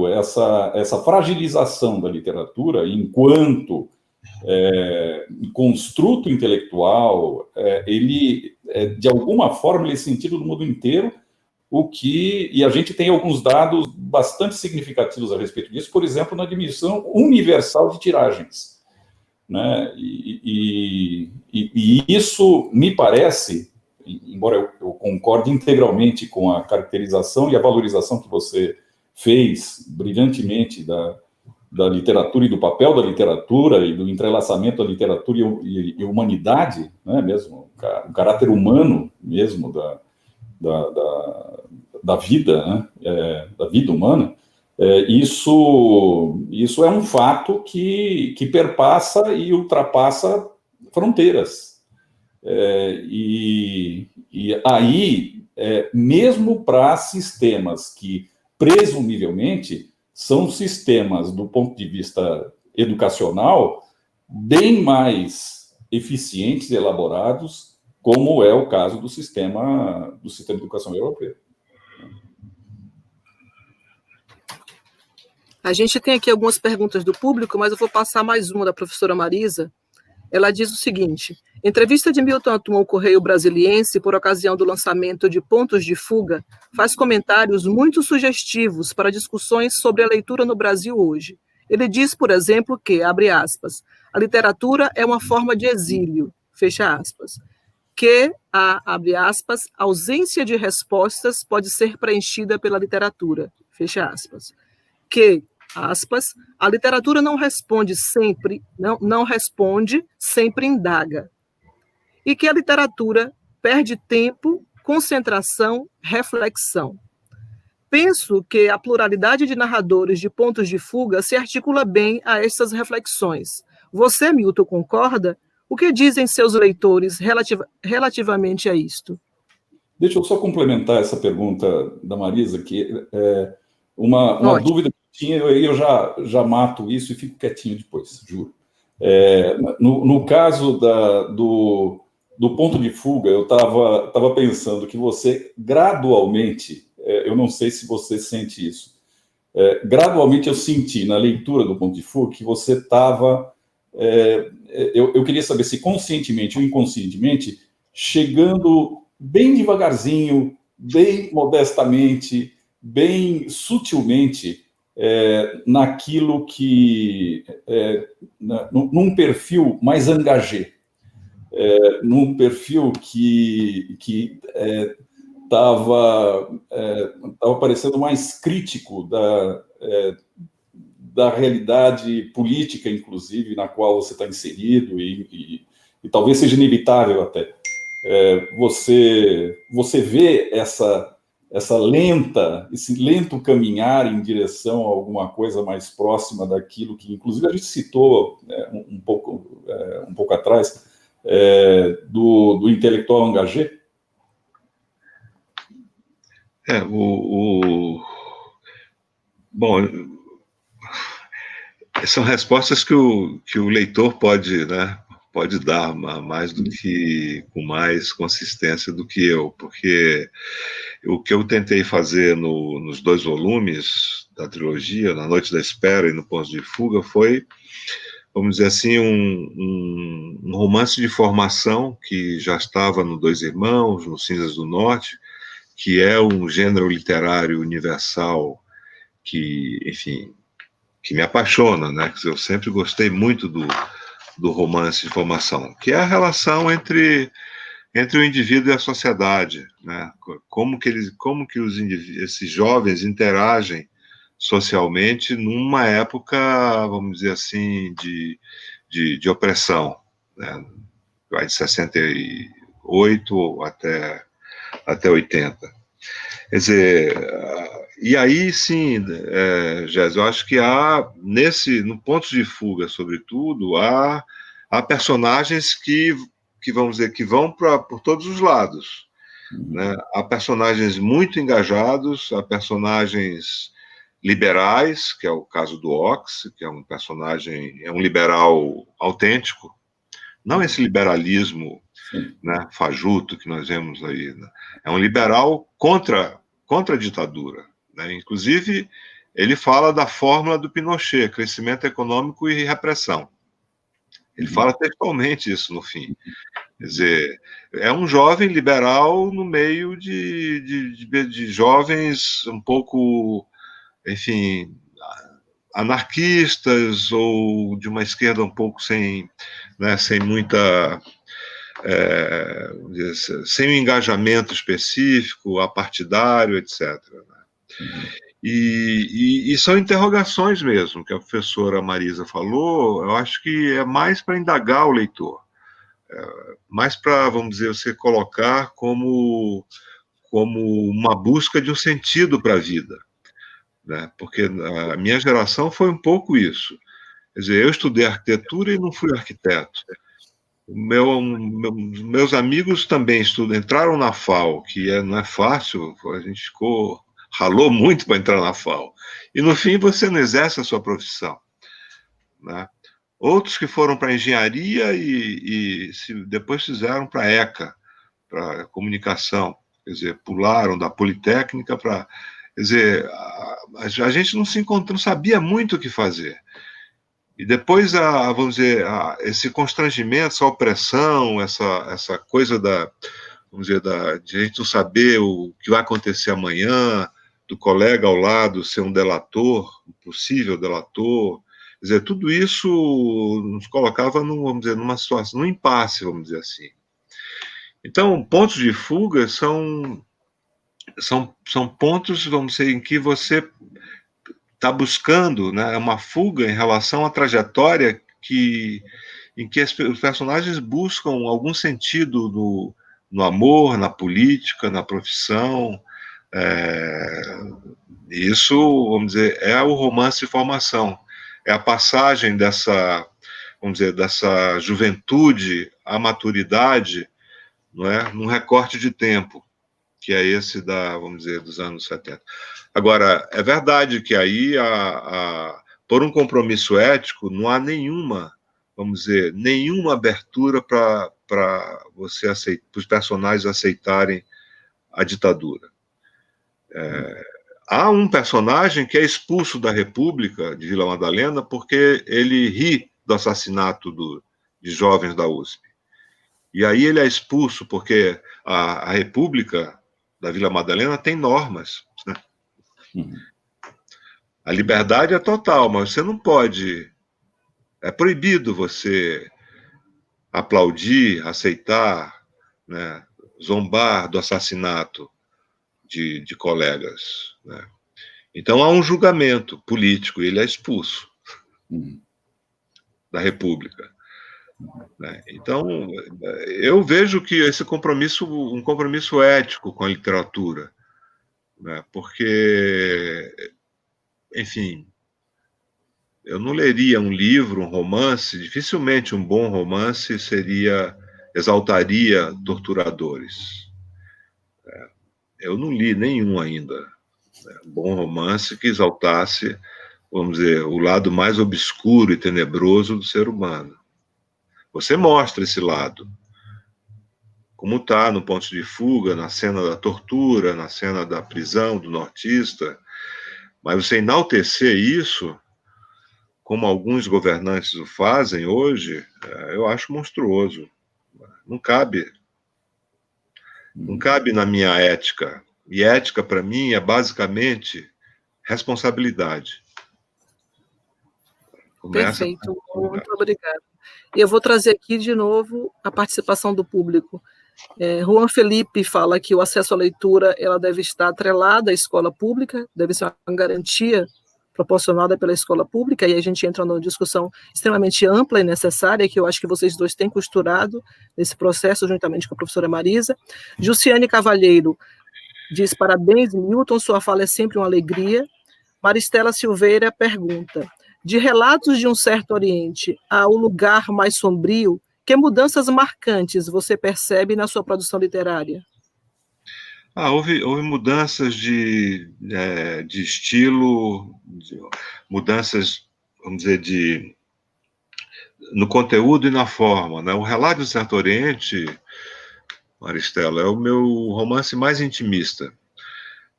essa fragilização da literatura enquanto construto intelectual, ele, de alguma forma, ele é sentido no mundo inteiro, e a gente tem alguns dados bastante significativos a respeito disso, por exemplo, na admissão universal de tiragens. Né? E isso me parece... Embora eu concorde integralmente com a caracterização e a valorização que você fez brilhantemente da literatura e do papel da literatura e do entrelaçamento da literatura e humanidade, né, mesmo, o caráter humano mesmo da vida, né, da vida humana, isso é um fato que perpassa e ultrapassa fronteiras. E aí, mesmo para sistemas que presumivelmente, são sistemas, do ponto de vista educacional, bem mais eficientes e elaborados, como é o caso do sistema de educação europeu. A gente tem aqui algumas perguntas do público, mas eu vou passar mais uma da professora Marisa. Ela diz o seguinte: entrevista de Milton Atum ao Correio Brasiliense por ocasião do lançamento de Pontos de Fuga faz comentários muito sugestivos para discussões sobre a leitura no Brasil hoje. Ele diz, por exemplo, que, abre aspas, a literatura é uma forma de exílio, fecha aspas, que a, abre aspas, ausência de respostas pode ser preenchida pela literatura, fecha aspas, que, aspas, a literatura não responde sempre, não responde, sempre indaga. E que a literatura perde tempo, concentração, reflexão. Penso que a pluralidade de narradores de Pontos de Fuga se articula bem a estas reflexões. Você, Milton, concorda? O que dizem seus leitores relativamente a isto? Deixa eu só complementar essa pergunta da Marisa, que é uma dúvida que eu já mato isso e fico quietinho depois, juro. No caso do Ponto de Fuga, eu estava pensando que você gradualmente, eu não sei se você sente isso, gradualmente eu senti na leitura do Ponto de Fuga que você estava, eu queria saber se conscientemente ou inconscientemente, chegando bem devagarzinho, bem modestamente, bem sutilmente, naquilo que, num perfil mais engagé, num perfil que estava parecendo mais crítico da realidade política, inclusive, na qual você está inserido, e talvez seja inevitável até. Você vê esse lento caminhar em direção a alguma coisa mais próxima daquilo que, inclusive, a gente citou um pouco atrás, do intelectual engagé? Bom, são respostas que o leitor pode, né, pode dar mais do que, com mais consistência do que eu, porque o que eu tentei fazer nos 2 volumes da trilogia, Na Noite da Espera e No Ponto de Fuga, foi, vamos dizer assim, um romance de formação que já estava no Dois Irmãos, no Cinzas do Norte, que é um gênero literário universal que, enfim, que me apaixona, né? Eu sempre gostei muito do romance de formação, que é a relação entre o indivíduo e a sociedade, né? Como que esses jovens interagem socialmente numa época, vamos dizer assim, de opressão, né? Vai de 68 até 80. Quer dizer, e aí sim, Jéssica, eu acho que no Ponto de Fuga, sobretudo, há personagens que vamos dizer, que vão por todos os lados, né? Há personagens muito engajados, há personagens liberais, que é o caso do Ox, que é um personagem, é um liberal autêntico, não esse liberalismo, né, fajuto que nós vemos aí, né? É um liberal contra a ditadura, né? Inclusive, ele fala da fórmula do Pinochet, crescimento econômico e repressão. Ele fala textualmente isso no fim. Quer dizer, é um jovem liberal no meio de jovens um pouco, enfim, anarquistas, ou de uma esquerda um pouco sem muita... sem um engajamento específico, apartidário, etc. Né? E são interrogações mesmo, que a professora Marisa falou, eu acho que é mais para indagar o leitor, mais para, vamos dizer, você colocar como uma busca de um sentido para a vida, né? Porque a minha geração foi um pouco isso. Quer dizer, eu estudei arquitetura e não fui arquiteto. Meus amigos também entraram na FAO, que não é fácil, a gente ficou ralou muito para entrar na FAO. E, no fim, você não exerce a sua profissão, né? Outros que foram para engenharia e depois fizeram para ECA, para comunicação, quer dizer, pularam da Politécnica para... Quer dizer, a gente não se encontrou, não sabia muito o que fazer. E depois, vamos dizer, esse constrangimento, essa opressão, essa coisa vamos dizer, de a gente não saber o que vai acontecer amanhã, do colega ao lado ser um delator, um possível delator, quer dizer, tudo isso nos colocava, vamos dizer, numa situação, num impasse, vamos dizer assim. Então, pontos de fuga são pontos, vamos dizer, em que você está buscando, né, uma fuga em relação à trajetória em que os personagens buscam algum sentido no amor, na política, na profissão. Isso, vamos dizer, é o romance de formação. É a passagem vamos dizer, dessa juventude à maturidade, não é, num recorte de tempo, que é esse vamos dizer, dos anos 70. Agora, é verdade que aí, por um compromisso ético, não há nenhuma, vamos dizer, nenhuma abertura para você aceitar, para os personagens aceitarem a ditadura. Há um personagem que é expulso da República de Vila Madalena porque ele ri do assassinato de jovens da USP. E aí ele é expulso porque a República da Vila Madalena tem normas, né? A liberdade é total, mas você não pode... É proibido você aplaudir, aceitar, né, zombar do assassinato de colegas, né? Então há um julgamento político e ele é expulso da República, né? Então eu vejo que esse compromisso, um compromisso ético com a literatura, né? Porque, enfim, eu não leria um livro, um romance, dificilmente um bom romance exaltaria torturadores. Eu não li nenhum ainda, né, um bom romance que exaltasse, vamos dizer, o lado mais obscuro e tenebroso do ser humano. Você mostra esse lado, como está no Ponto de Fuga, na cena da tortura, na cena da prisão do nortista, mas você enaltecer isso, como alguns governantes o fazem hoje, eu acho monstruoso. Não cabe na minha ética. E ética, para mim, é basicamente responsabilidade. Perfeito, muito obrigada. E eu vou trazer aqui de novo a participação do público. Juan Felipe fala que o acesso à leitura ela deve estar atrelada à escola pública, deve ser uma garantia proporcionada pela escola pública, e a gente entra numa discussão extremamente ampla e necessária, que eu acho que vocês dois têm costurado nesse processo, juntamente com a professora Marisa. Jussiane Cavalheiro diz: parabéns, Milton, sua fala é sempre uma alegria. Maristela Silveira pergunta: de Relatos de um Certo Oriente ao Lugar Mais Sombrio, que mudanças marcantes você percebe na sua produção literária? Houve mudanças de estilo, mudanças, vamos dizer, no conteúdo e na forma, né? O Relato do Certo Oriente, Maristela, é o meu romance mais intimista.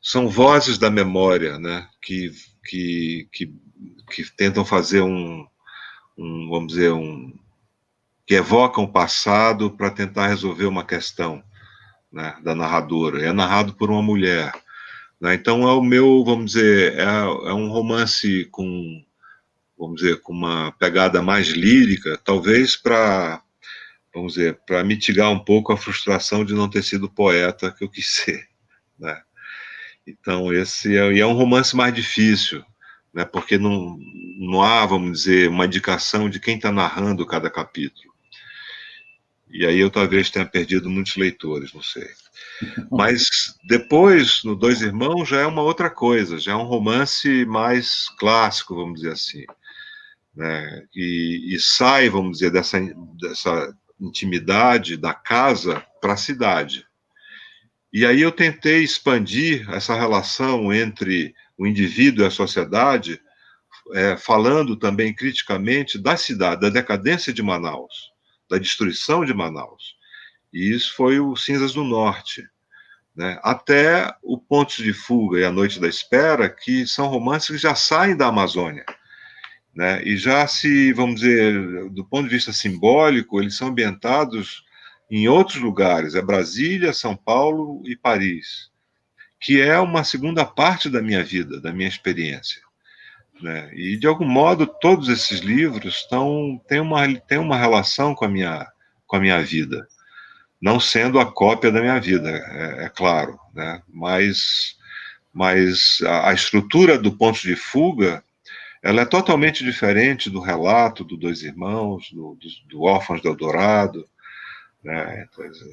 São vozes da memória, né? Que tentam fazer vamos dizer, que evocam o passado para tentar resolver uma questão, né, da narradora. É narrado por uma mulher, né? Então é o meu, vamos dizer, é um romance vamos dizer, com uma pegada mais lírica, talvez vamos dizer, para mitigar um pouco a frustração de não ter sido poeta que eu quis ser, né? Então esse é um romance mais difícil, né? Porque não há, vamos dizer, uma indicação de quem está narrando cada capítulo. E aí eu talvez tenha perdido muitos leitores, não sei. Mas depois, no Dois Irmãos, já é uma outra coisa, já é um romance mais clássico, vamos dizer assim, né? E sai, vamos dizer, dessa intimidade da casa para a cidade. E aí eu tentei expandir essa relação entre o indivíduo e a sociedade, falando também criticamente da cidade, da decadência de Manaus, da destruição de Manaus. E isso foi o Cinzas do Norte, né? Até o Pontos de Fuga e A Noite da Espera, que são romances que já saem da Amazônia, né? E já se, vamos dizer, do ponto de vista simbólico, eles são ambientados em outros lugares, Brasília, São Paulo e Paris, que é uma segunda parte da minha vida, da minha experiência, né? E, de algum modo, todos esses livros têm uma relação com a minha vida, não sendo a cópia da minha vida, é claro, né? Mas a estrutura do Ponto de Fuga, ela é totalmente diferente do relato do Dois Irmãos, do Órfãos do Eldorado, né?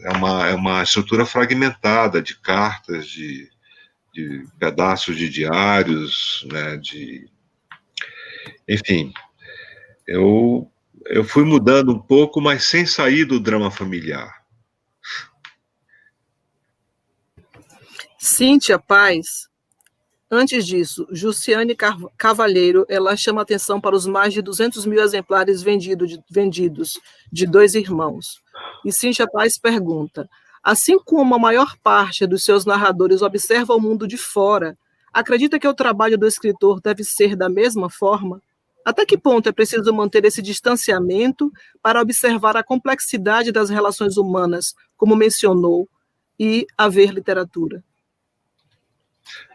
É uma estrutura fragmentada de cartas, de pedaços de diários, né? Enfim, eu fui mudando um pouco, mas sem sair do drama familiar. Cíntia Paz, antes disso, Jussiane Cavalheiro, ela chama atenção para os mais de 200 mil exemplares vendidos de Dois Irmãos. E Cíntia Paz pergunta, assim como a maior parte dos seus narradores observa o mundo de fora, acredita que o trabalho do escritor deve ser da mesma forma? Até que ponto é preciso manter esse distanciamento para observar a complexidade das relações humanas, como mencionou, e haver literatura?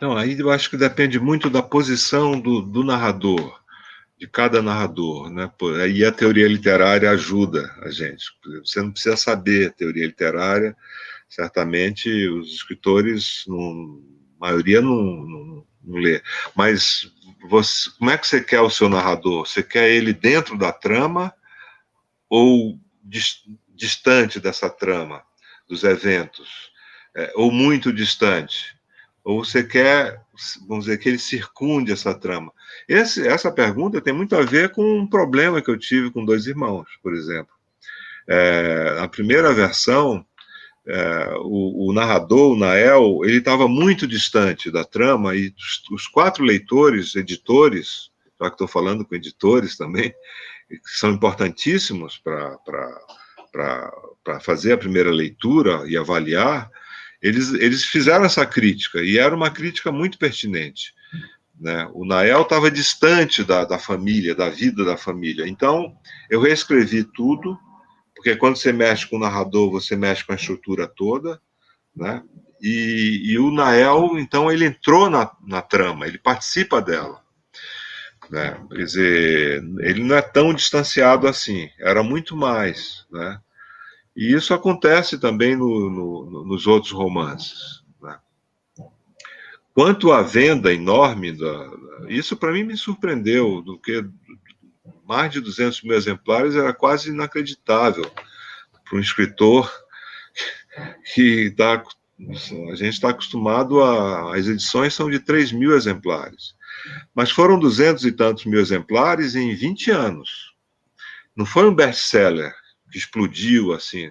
Não, aí eu acho que depende muito da posição do narrador, de cada narrador, né? Aí a teoria literária ajuda a gente. Você não precisa saber teoria literária, certamente os escritores, a maioria não lê. Mas como é que você quer o seu narrador? Você quer ele dentro da trama ou distante dessa trama, dos eventos? Ou muito distante? Ou você quer, vamos dizer, que ele circunde essa trama? Essa pergunta tem muito a ver com um problema que eu tive com Dois Irmãos, por exemplo. A primeira versão, o narrador, o Nael, ele estava muito distante da trama e os 4 leitores, editores, já que estou falando com editores também, que são importantíssimos para fazer a primeira leitura e avaliar, eles fizeram essa crítica, e era uma crítica muito pertinente, né? O Nael estava distante da família, da vida da família. Então, eu reescrevi tudo, porque quando você mexe com o narrador, você mexe com a estrutura toda, né? E o Nael, então, ele entrou na trama, ele participa dela, né? Quer dizer, ele não é tão distanciado assim, era muito mais, né? E isso acontece também nos outros romances, né? Quanto à venda enorme, isso para mim me surpreendeu, do que mais de 200 mil exemplares era quase inacreditável para um escritor que a gente está acostumado as edições são de 3 mil exemplares, mas foram 200 e tantos mil exemplares em 20 anos. Não foi um best-seller que explodiu assim.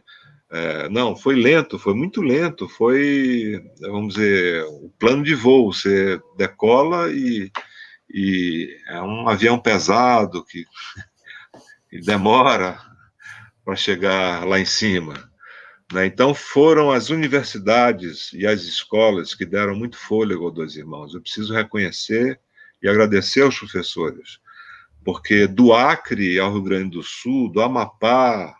Não, foi lento, foi muito lento, foi, vamos dizer, o plano de voo, você decola e é um avião pesado que demora para chegar lá em cima, né? Então foram as universidades e as escolas que deram muito fôlego aos Dois Irmãos. Eu preciso reconhecer e agradecer aos professores, porque do Acre ao Rio Grande do Sul, do Amapá,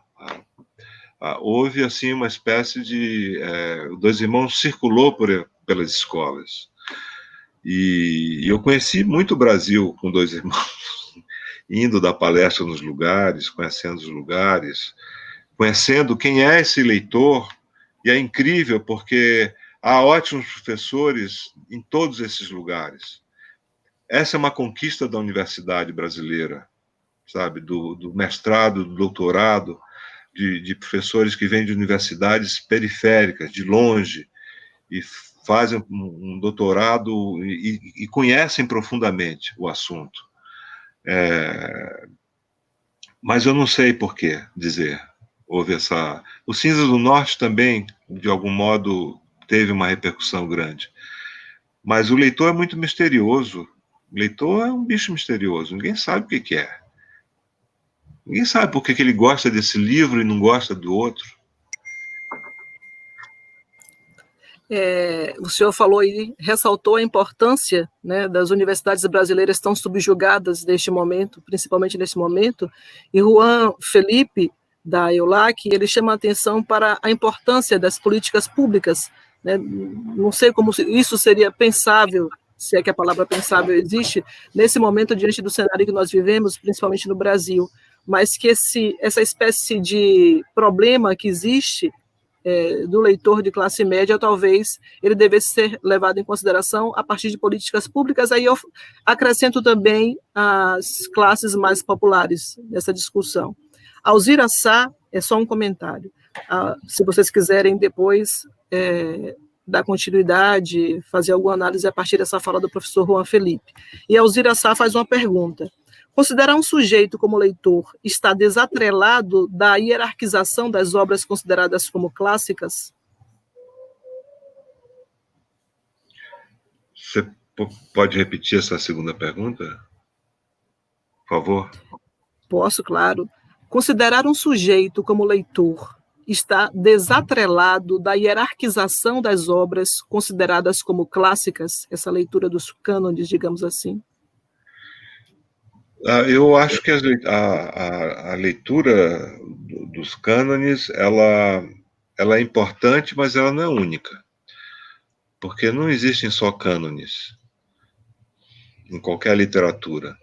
houve assim uma espécie de Dois Irmãos circulou pelas escolas, e eu conheci muito o Brasil com Dois Irmãos, indo dar palestra nos lugares, conhecendo os lugares, conhecendo quem é esse leitor, e é incrível porque há ótimos professores em todos esses lugares. Essa é uma conquista da universidade brasileira, sabe, do mestrado, do doutorado, de professores que vêm de universidades periféricas, de longe, e fazem um doutorado e conhecem profundamente o assunto. Mas eu não sei por que dizer. Houve essa... O Cinza do Norte também, de algum modo, teve uma repercussão grande. Mas o leitor é muito misterioso. O leitor é um bicho misterioso. Ninguém sabe o que é. Ninguém sabe por que ele gosta desse livro e não gosta do outro. O senhor falou e ressaltou a importância, né, das universidades brasileiras tão subjugadas neste momento, principalmente nesse momento, e Juan Felipe, da EULAC, ele chama a atenção para a importância das políticas públicas, né? Não sei como isso seria pensável, se é que a palavra pensável existe, nesse momento, diante do cenário que nós vivemos, principalmente no Brasil, mas que essa espécie de problema que existe do leitor de classe média, talvez ele devesse ser levado em consideração a partir de políticas públicas. Aí eu acrescento também as classes mais populares nessa discussão. Alzira Sá, é só um comentário. Se vocês quiserem depois dar continuidade, fazer alguma análise a partir dessa fala do professor Juan Felipe. E Alzira Sá faz uma pergunta. Considerar um sujeito como leitor está desatrelado da hierarquização das obras consideradas como clássicas? Você pode repetir essa segunda pergunta? Por favor. Posso, claro. Considerar um sujeito como leitor está desatrelado da hierarquização das obras consideradas como clássicas, essa leitura dos cânones, digamos assim? Eu acho que a leitura dos cânones, ela é importante, mas ela não é única. Porque não existem só cânones em qualquer literatura.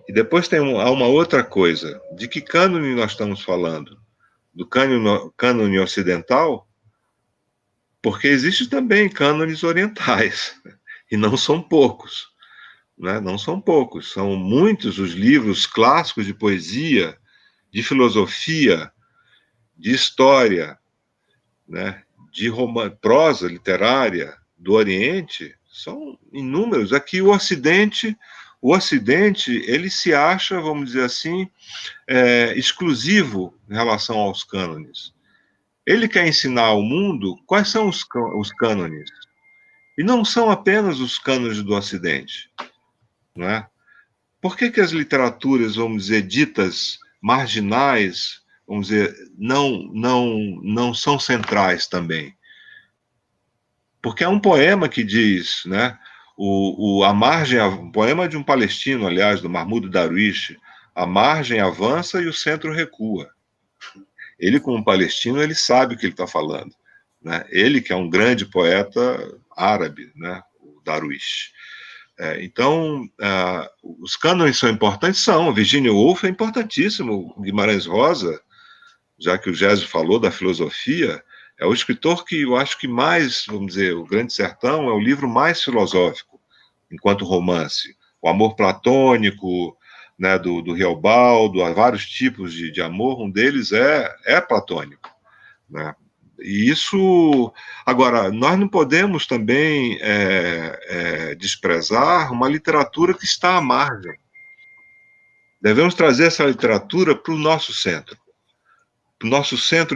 E depois há uma outra coisa. De que cânone nós estamos falando? Do cânone ocidental? Porque existem também cânones orientais, e não são poucos. Né? Não são poucos, são muitos os livros clássicos de poesia, de filosofia, de história, né? De prosa literária do Oriente, são inúmeros. Aqui o Ocidente, ele se acha, vamos dizer assim, exclusivo em relação aos cânones. Ele quer ensinar ao mundo quais são os cânones. E não são apenas os cânones do Ocidente. Não é? Por que as literaturas, vamos dizer, ditas marginais, vamos dizer, não são centrais também? Porque é um poema que diz, né? A margem, um poema de um palestino, aliás, do Mahmoud Darwish, a margem avança e o centro recua. Ele, como palestino, ele sabe o que ele está falando. Né? Ele, que é um grande poeta árabe, né? O Darwish. Então, os cânones são importantes? São. Virginia Woolf é importantíssimo. Guimarães Rosa, já que o Gésio falou da filosofia, é o escritor que eu acho que mais, vamos dizer, O Grande Sertão é o livro mais filosófico, enquanto romance. O amor platônico, né, do Riobaldo, há vários tipos de amor, um deles é platônico. Né? E isso... Agora, nós não podemos também desprezar uma literatura que está à margem. Devemos trazer essa literatura para o nosso centro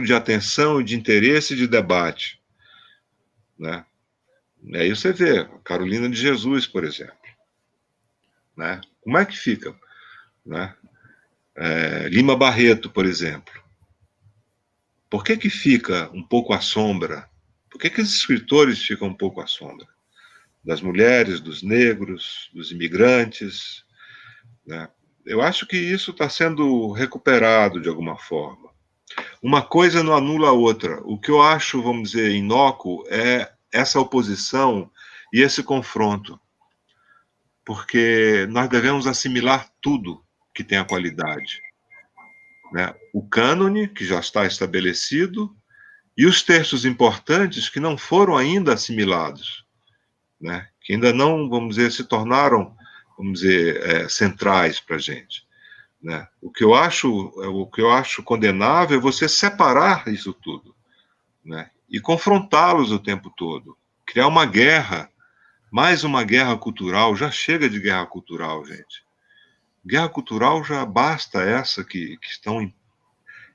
de atenção, de interesse e de debate. Né? E aí você vê, Carolina de Jesus, por exemplo. Né? Como é que fica? Né? Lima Barreto, por exemplo. Por que fica um pouco à sombra? Por que esses escritores ficam um pouco à sombra? Das mulheres, dos negros, dos imigrantes. Né? Eu acho que isso está sendo recuperado de alguma forma. Uma coisa não anula a outra. O que eu acho, vamos dizer, inócuo é essa oposição e esse confronto. Porque nós devemos assimilar tudo que tem a qualidade. Né? O cânone, que já está estabelecido, e os textos importantes que não foram ainda assimilados, né? Que ainda não, vamos dizer, se tornaram, vamos dizer, centrais para a gente. Né? O que eu acho condenável é você separar isso tudo, né? E confrontá-los o tempo todo. Criar uma guerra, mais uma guerra cultural. Já chega de guerra cultural, gente. Guerra cultural já basta essa que estão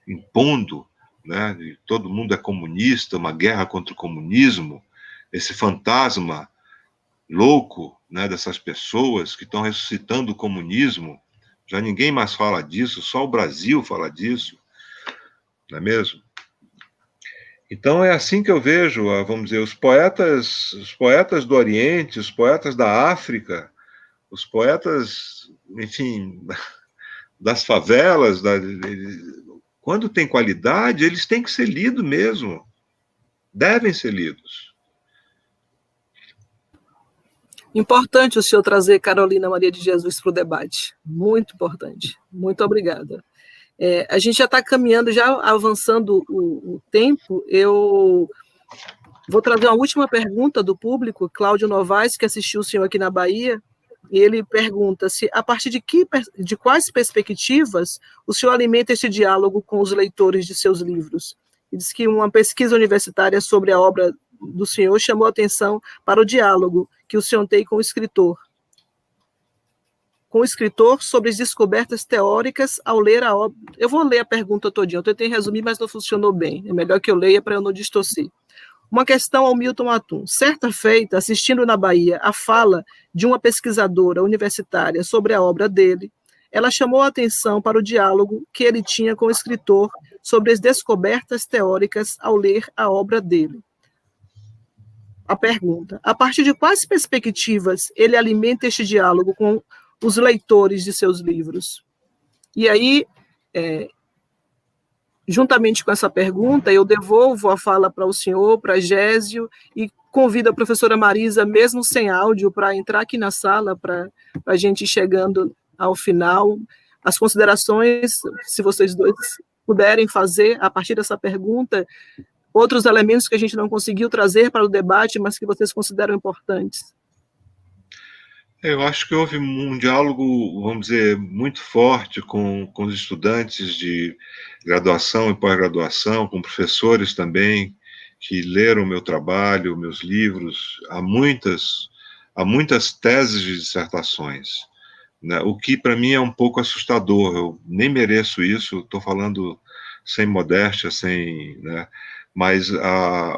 impondo, né? Todo mundo é comunista, uma guerra contra o comunismo. esse fantasma louco, né, dessas pessoas que estão ressuscitando o comunismo. Já ninguém mais fala disso, só o Brasil fala disso, não é mesmo? Então é assim que eu vejo, vamos dizer, os poetas do Oriente, os poetas da África, os poetas, enfim, das favelas, quando tem qualidade, eles têm que ser lidos mesmo, devem ser lidos. Importante o senhor trazer Carolina Maria de Jesus para o debate. Muito importante. Muito obrigada. A gente já está caminhando, já avançando o tempo. Eu vou trazer uma última pergunta do público, Cláudio Novaes, que assistiu o senhor aqui na Bahia, e ele pergunta se, a partir de quais perspectivas o senhor alimenta este diálogo com os leitores de seus livros. E diz que uma pesquisa universitária sobre a obra do senhor chamou a atenção para o diálogo que o senhor tem com o escritor sobre as descobertas teóricas ao ler a obra. Eu vou ler a pergunta todinha, eu tentei resumir, mas não funcionou bem. É melhor que eu leia para eu não distorcer. Uma questão ao Milton Atum. Certa feita, assistindo na Bahia a fala de uma pesquisadora universitária sobre a obra dele, ela chamou a atenção para o diálogo que ele tinha com o escritor sobre as descobertas teóricas ao ler a obra dele. A pergunta: a partir de quais perspectivas ele alimenta este diálogo com os leitores de seus livros? E aí, juntamente com essa pergunta, eu devolvo a fala para o senhor, para Gésio, e convido a professora Marisa, mesmo sem áudio, para entrar aqui na sala, para a gente ir chegando ao final. As considerações, se vocês dois puderem fazer, a partir dessa pergunta, outros elementos que a gente não conseguiu trazer para o debate, mas que vocês consideram importantes. Eu acho que houve um diálogo, vamos dizer, muito forte com os estudantes de graduação e pós-graduação, com professores também, que leram o meu trabalho, meus livros. Há muitas teses de dissertações, né? O que para mim é um pouco assustador. Eu nem mereço isso, estou falando sem modéstia, né? Mas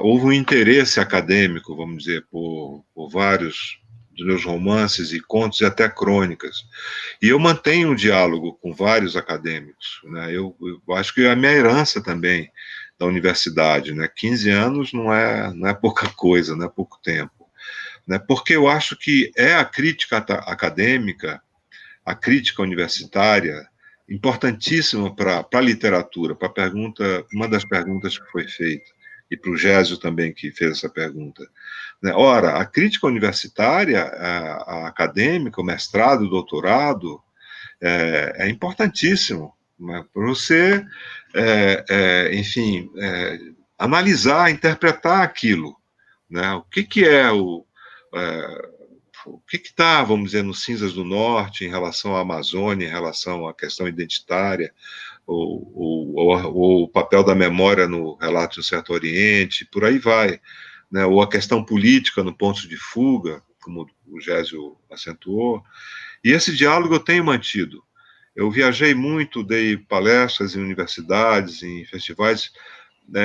houve um interesse acadêmico, vamos dizer, por vários dos meus romances e contos e até crônicas. E eu mantenho um diálogo com vários acadêmicos, né? Eu acho que é a minha herança também da universidade, né? 15 anos não é pouca coisa, não é pouco tempo, né? Porque eu acho que é a crítica acadêmica, a crítica universitária, importantíssima para a literatura, para a pergunta, uma das perguntas que foi feita, e para o Gésio também, que fez essa pergunta. Ora, a crítica universitária, a acadêmica, o mestrado, o doutorado, é importantíssimo, né, para você, enfim, analisar, interpretar aquilo, né, o que é o que está, vamos dizer, nos Cinzas do Norte, em relação à Amazônia, em relação à questão identitária, ou o papel da memória no Relato de um Certo Oriente, por aí vai, né? Ou a questão política no Ponto de Fuga, como o Gésio acentuou. E esse diálogo eu tenho mantido. Eu viajei muito, dei palestras em universidades, em festivais.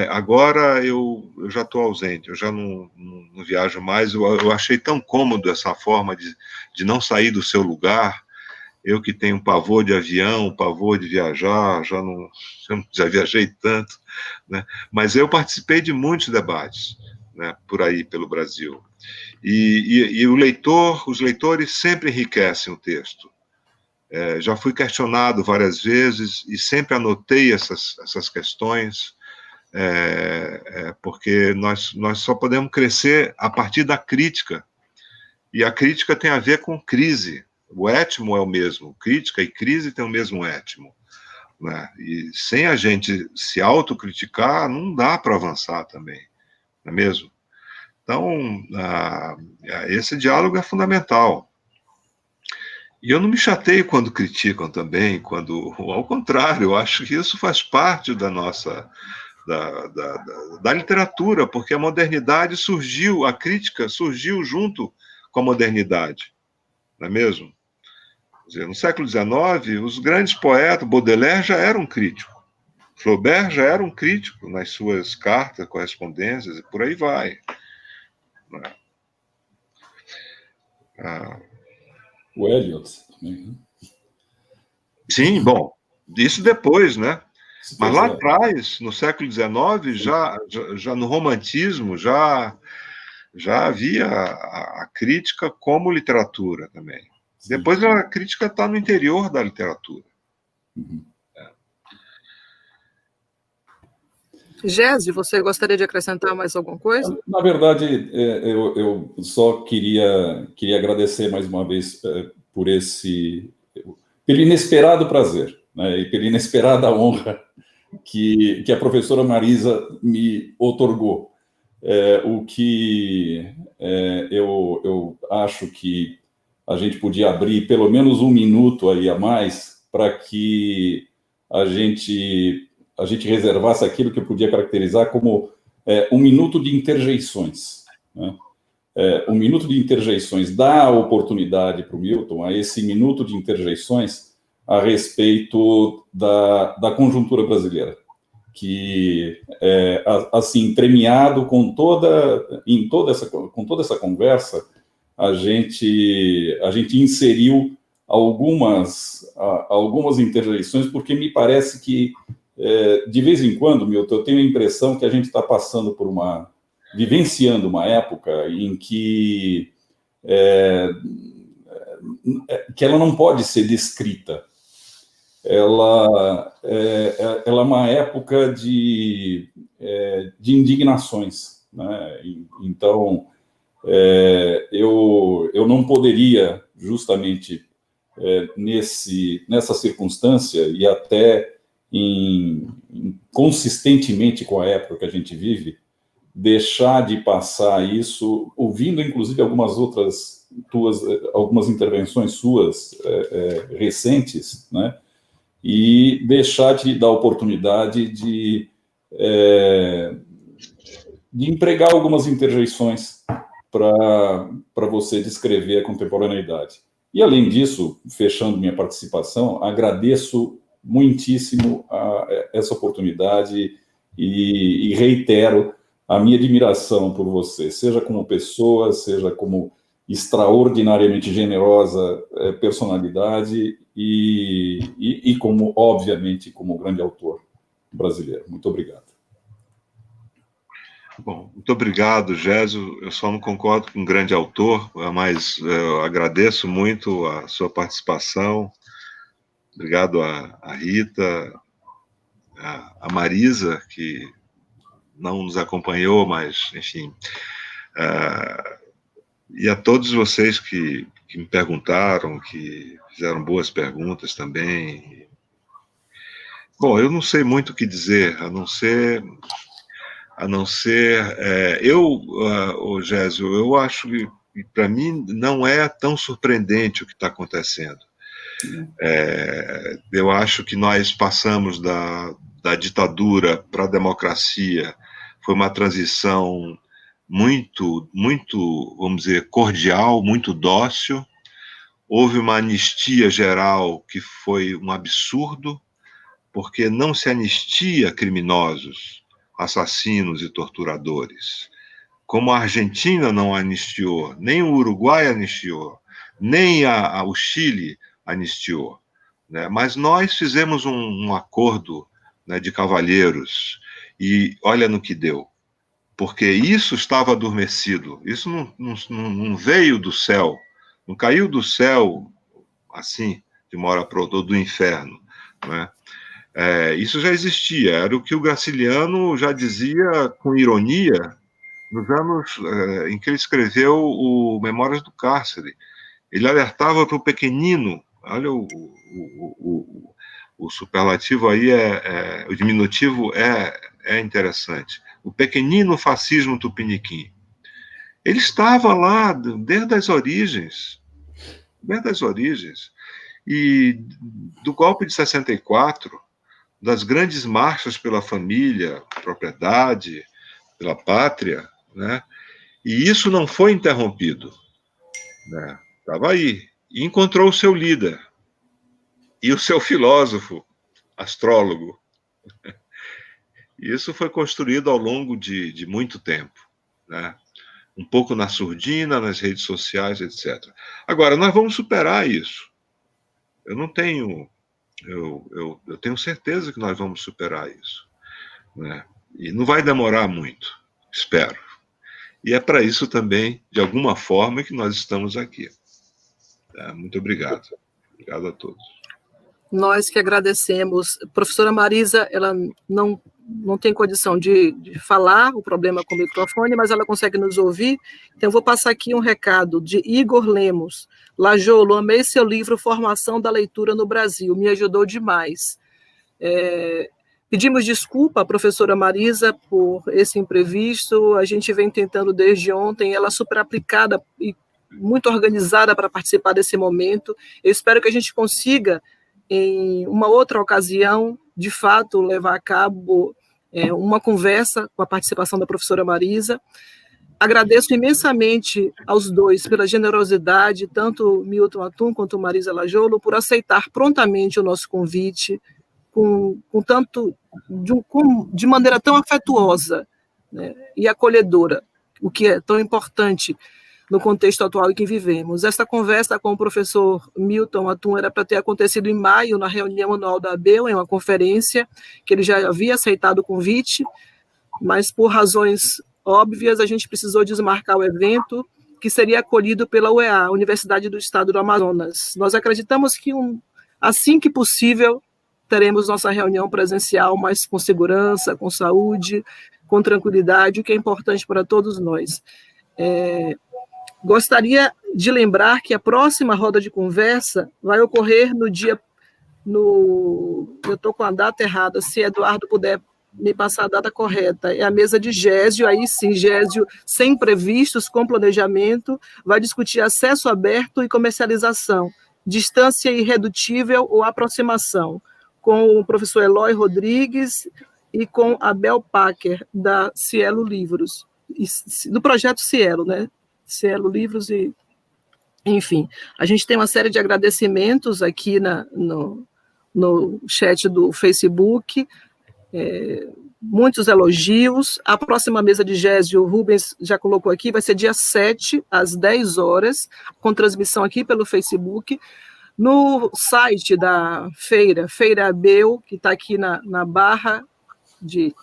Agora eu já estou ausente, eu já não viajo mais. Eu achei tão cômodo essa forma de não sair do seu lugar. Eu que tenho pavor de avião, pavor de viajar, já viajei tanto, né? Mas eu participei de muitos debates, né, por aí, pelo Brasil. E os leitores sempre enriquecem o texto. Já fui questionado várias vezes e sempre anotei essas questões, porque nós só podemos crescer a partir da crítica, e a crítica tem a ver com crise. O étimo é o mesmo, crítica e crise tem o mesmo étimo, né? E sem a gente se autocriticar, não dá para avançar também, não é mesmo? Então, esse diálogo é fundamental. E eu não me chateio quando criticam também, ao contrário, eu acho que isso faz parte da nossa da literatura, porque a modernidade surgiu, a crítica surgiu junto com a modernidade, não é mesmo? Quer dizer, no século XIX, os grandes poetas, Baudelaire já era um crítico, Flaubert já era um crítico nas suas cartas, correspondências, e por aí vai. Né? O Eliot também, né? Sim, bom, isso depois, né? Mas lá É. atrás, no século XIX, já no romantismo, já havia a crítica como literatura também. Sim. Depois a crítica está no interior da literatura. Uhum. Gésio, você gostaria de acrescentar mais alguma coisa? Na verdade, eu só queria agradecer mais uma vez pelo inesperado prazer, né, e pela inesperada honra que a professora Marisa me outorgou. O que eu acho que a gente podia abrir pelo menos um minuto aí a mais para que a gente reservasse aquilo que eu podia caracterizar como um minuto de interjeições, né? Um minuto de interjeições dá a oportunidade para o Milton, a esse minuto de interjeições, a respeito da conjuntura brasileira, que assim, premiado com toda essa conversa, a gente inseriu algumas interjeições, porque me parece que de vez em quando, Milton, eu tenho a impressão que a gente está vivenciando uma época em que ela não pode ser descrita. Ela é uma época de indignações, né? Então, eu não poderia, justamente nessa circunstância, e até consistentemente com a época que a gente vive, deixar de passar isso, ouvindo inclusive algumas intervenções suas recentes, né? E deixar de dar oportunidade de empregar algumas interjeições para você descrever a contemporaneidade. E, além disso, fechando minha participação, agradeço muitíssimo essa oportunidade e reitero a minha admiração por você, seja como pessoa, seja como extraordinariamente generosa personalidade e como, obviamente, como grande autor brasileiro. Muito obrigado. Bom, muito obrigado, Gésio. Eu só não concordo com um grande autor, mas eu agradeço muito a sua participação. Obrigado a Rita, a Marisa, que não nos acompanhou, mas, enfim. E a todos vocês que me perguntaram, que fizeram boas perguntas também. Bom, eu não sei muito o que dizer, a não ser Gésio, eu acho que para mim não é tão surpreendente o que está acontecendo. Eu acho que nós passamos da ditadura para a democracia, foi uma transição muito, muito, vamos dizer, cordial, muito dócil. Houve uma anistia geral que foi um absurdo, porque não se anistia criminosos, assassinos e torturadores. Como a Argentina não anistiou, nem o Uruguai anistiou, nem o Chile anistiou, né? Mas nós fizemos um acordo, né, de cavalheiros, e olha no que deu. Porque isso estava adormecido, isso não veio do céu, não caiu do céu assim, de uma hora para outra, do inferno, né? Isso já existia, era o que o Graciliano já dizia com ironia nos anos em que ele escreveu o Memórias do Cárcere. Ele alertava para o pequenino, olha o superlativo aí, o diminutivo é interessante, o pequenino fascismo tupiniquim. Ele estava lá desde as origens, e do golpe de 64, das grandes marchas pela família, propriedade, pela pátria, né? E isso não foi interrompido, né? Estava aí. E encontrou o seu líder e o seu filósofo, astrólogo. Isso foi construído ao longo de muito tempo, né? um pouco na surdina, nas redes sociais, etc. Agora, nós vamos superar isso. Eu tenho certeza que nós vamos superar isso, né? E não vai demorar muito, espero. E é para isso também, de alguma forma, que nós estamos aqui. Muito obrigado. Obrigado a todos. Nós que agradecemos. A professora Marisa, ela não tem condição de falar o problema com o microfone, mas ela consegue nos ouvir. Então, eu vou passar aqui um recado de Igor Lemos. Lajolo, amei seu livro Formação da Leitura no Brasil, me ajudou demais. Pedimos desculpa à professora Marisa por esse imprevisto, a gente vem tentando desde ontem, ela super aplicada e muito organizada para participar desse momento. Eu espero que a gente consiga, em uma outra ocasião, de fato, levar a cabo uma conversa com a participação da professora Marisa. Agradeço imensamente aos dois pela generosidade, tanto Milton Atum quanto Marisa Lajolo, por aceitar prontamente o nosso convite, de maneira tão afetuosa, né, e acolhedora, o que é tão importante no contexto atual em que vivemos. Esta conversa com o professor Milton Atum era para ter acontecido em maio, na reunião anual da ABEL, em uma conferência, que ele já havia aceitado o convite, mas por razões óbvias a gente precisou desmarcar o evento, que seria acolhido pela UEA, Universidade do Estado do Amazonas. Nós acreditamos que, assim que possível, teremos nossa reunião presencial, mas com segurança, com saúde, com tranquilidade, o que é importante para todos nós. Gostaria de lembrar que a próxima roda de conversa vai ocorrer eu estou com a data errada, se Eduardo puder me passar a data correta, é a mesa de Gésio, aí sim, Gésio, sem imprevistos, com planejamento, vai discutir acesso aberto e comercialização, distância irredutível ou aproximação, com o professor Eloy Rodrigues e com Abel Packer, da Cielo Livros, do projeto Cielo, né? Cielo Livros e... Enfim, a gente tem uma série de agradecimentos aqui no chat do Facebook, muitos elogios. A próxima mesa de Gésio, o Rubens já colocou aqui, vai ser dia 7, às 10 horas, com transmissão aqui pelo Facebook. No site da Feira Abel, que está aqui na barra de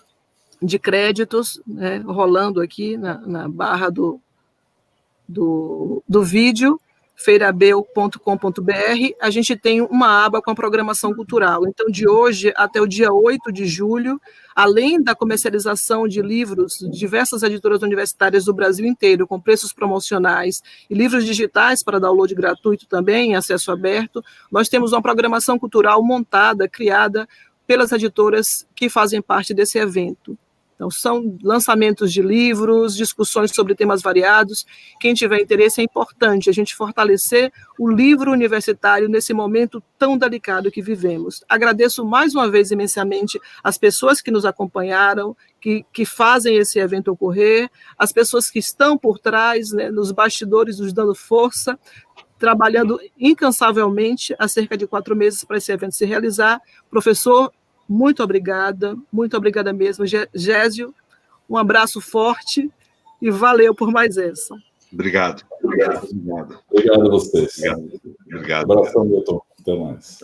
créditos, né, rolando aqui na barra do vídeo, feirabel.com.br, a gente tem uma aba com a programação cultural. Então, de hoje até o dia 8 de julho, além da comercialização de livros, diversas editoras universitárias do Brasil inteiro, com preços promocionais, e livros digitais para download gratuito também, em acesso aberto, nós temos uma programação cultural montada, criada pelas editoras que fazem parte desse evento. Então, são lançamentos de livros, discussões sobre temas variados. Quem tiver interesse, é importante a gente fortalecer o livro universitário nesse momento tão delicado que vivemos. Agradeço mais uma vez imensamente as pessoas que nos acompanharam, que fazem esse evento ocorrer, as pessoas que estão por trás, né, nos bastidores, nos dando força, trabalhando incansavelmente há cerca de 4 meses para esse evento se realizar. Professor, muito obrigada mesmo. Gésio, um abraço forte e valeu por mais essa. Obrigado. Obrigado a vocês. Obrigado. Abração, Milton. Até mais.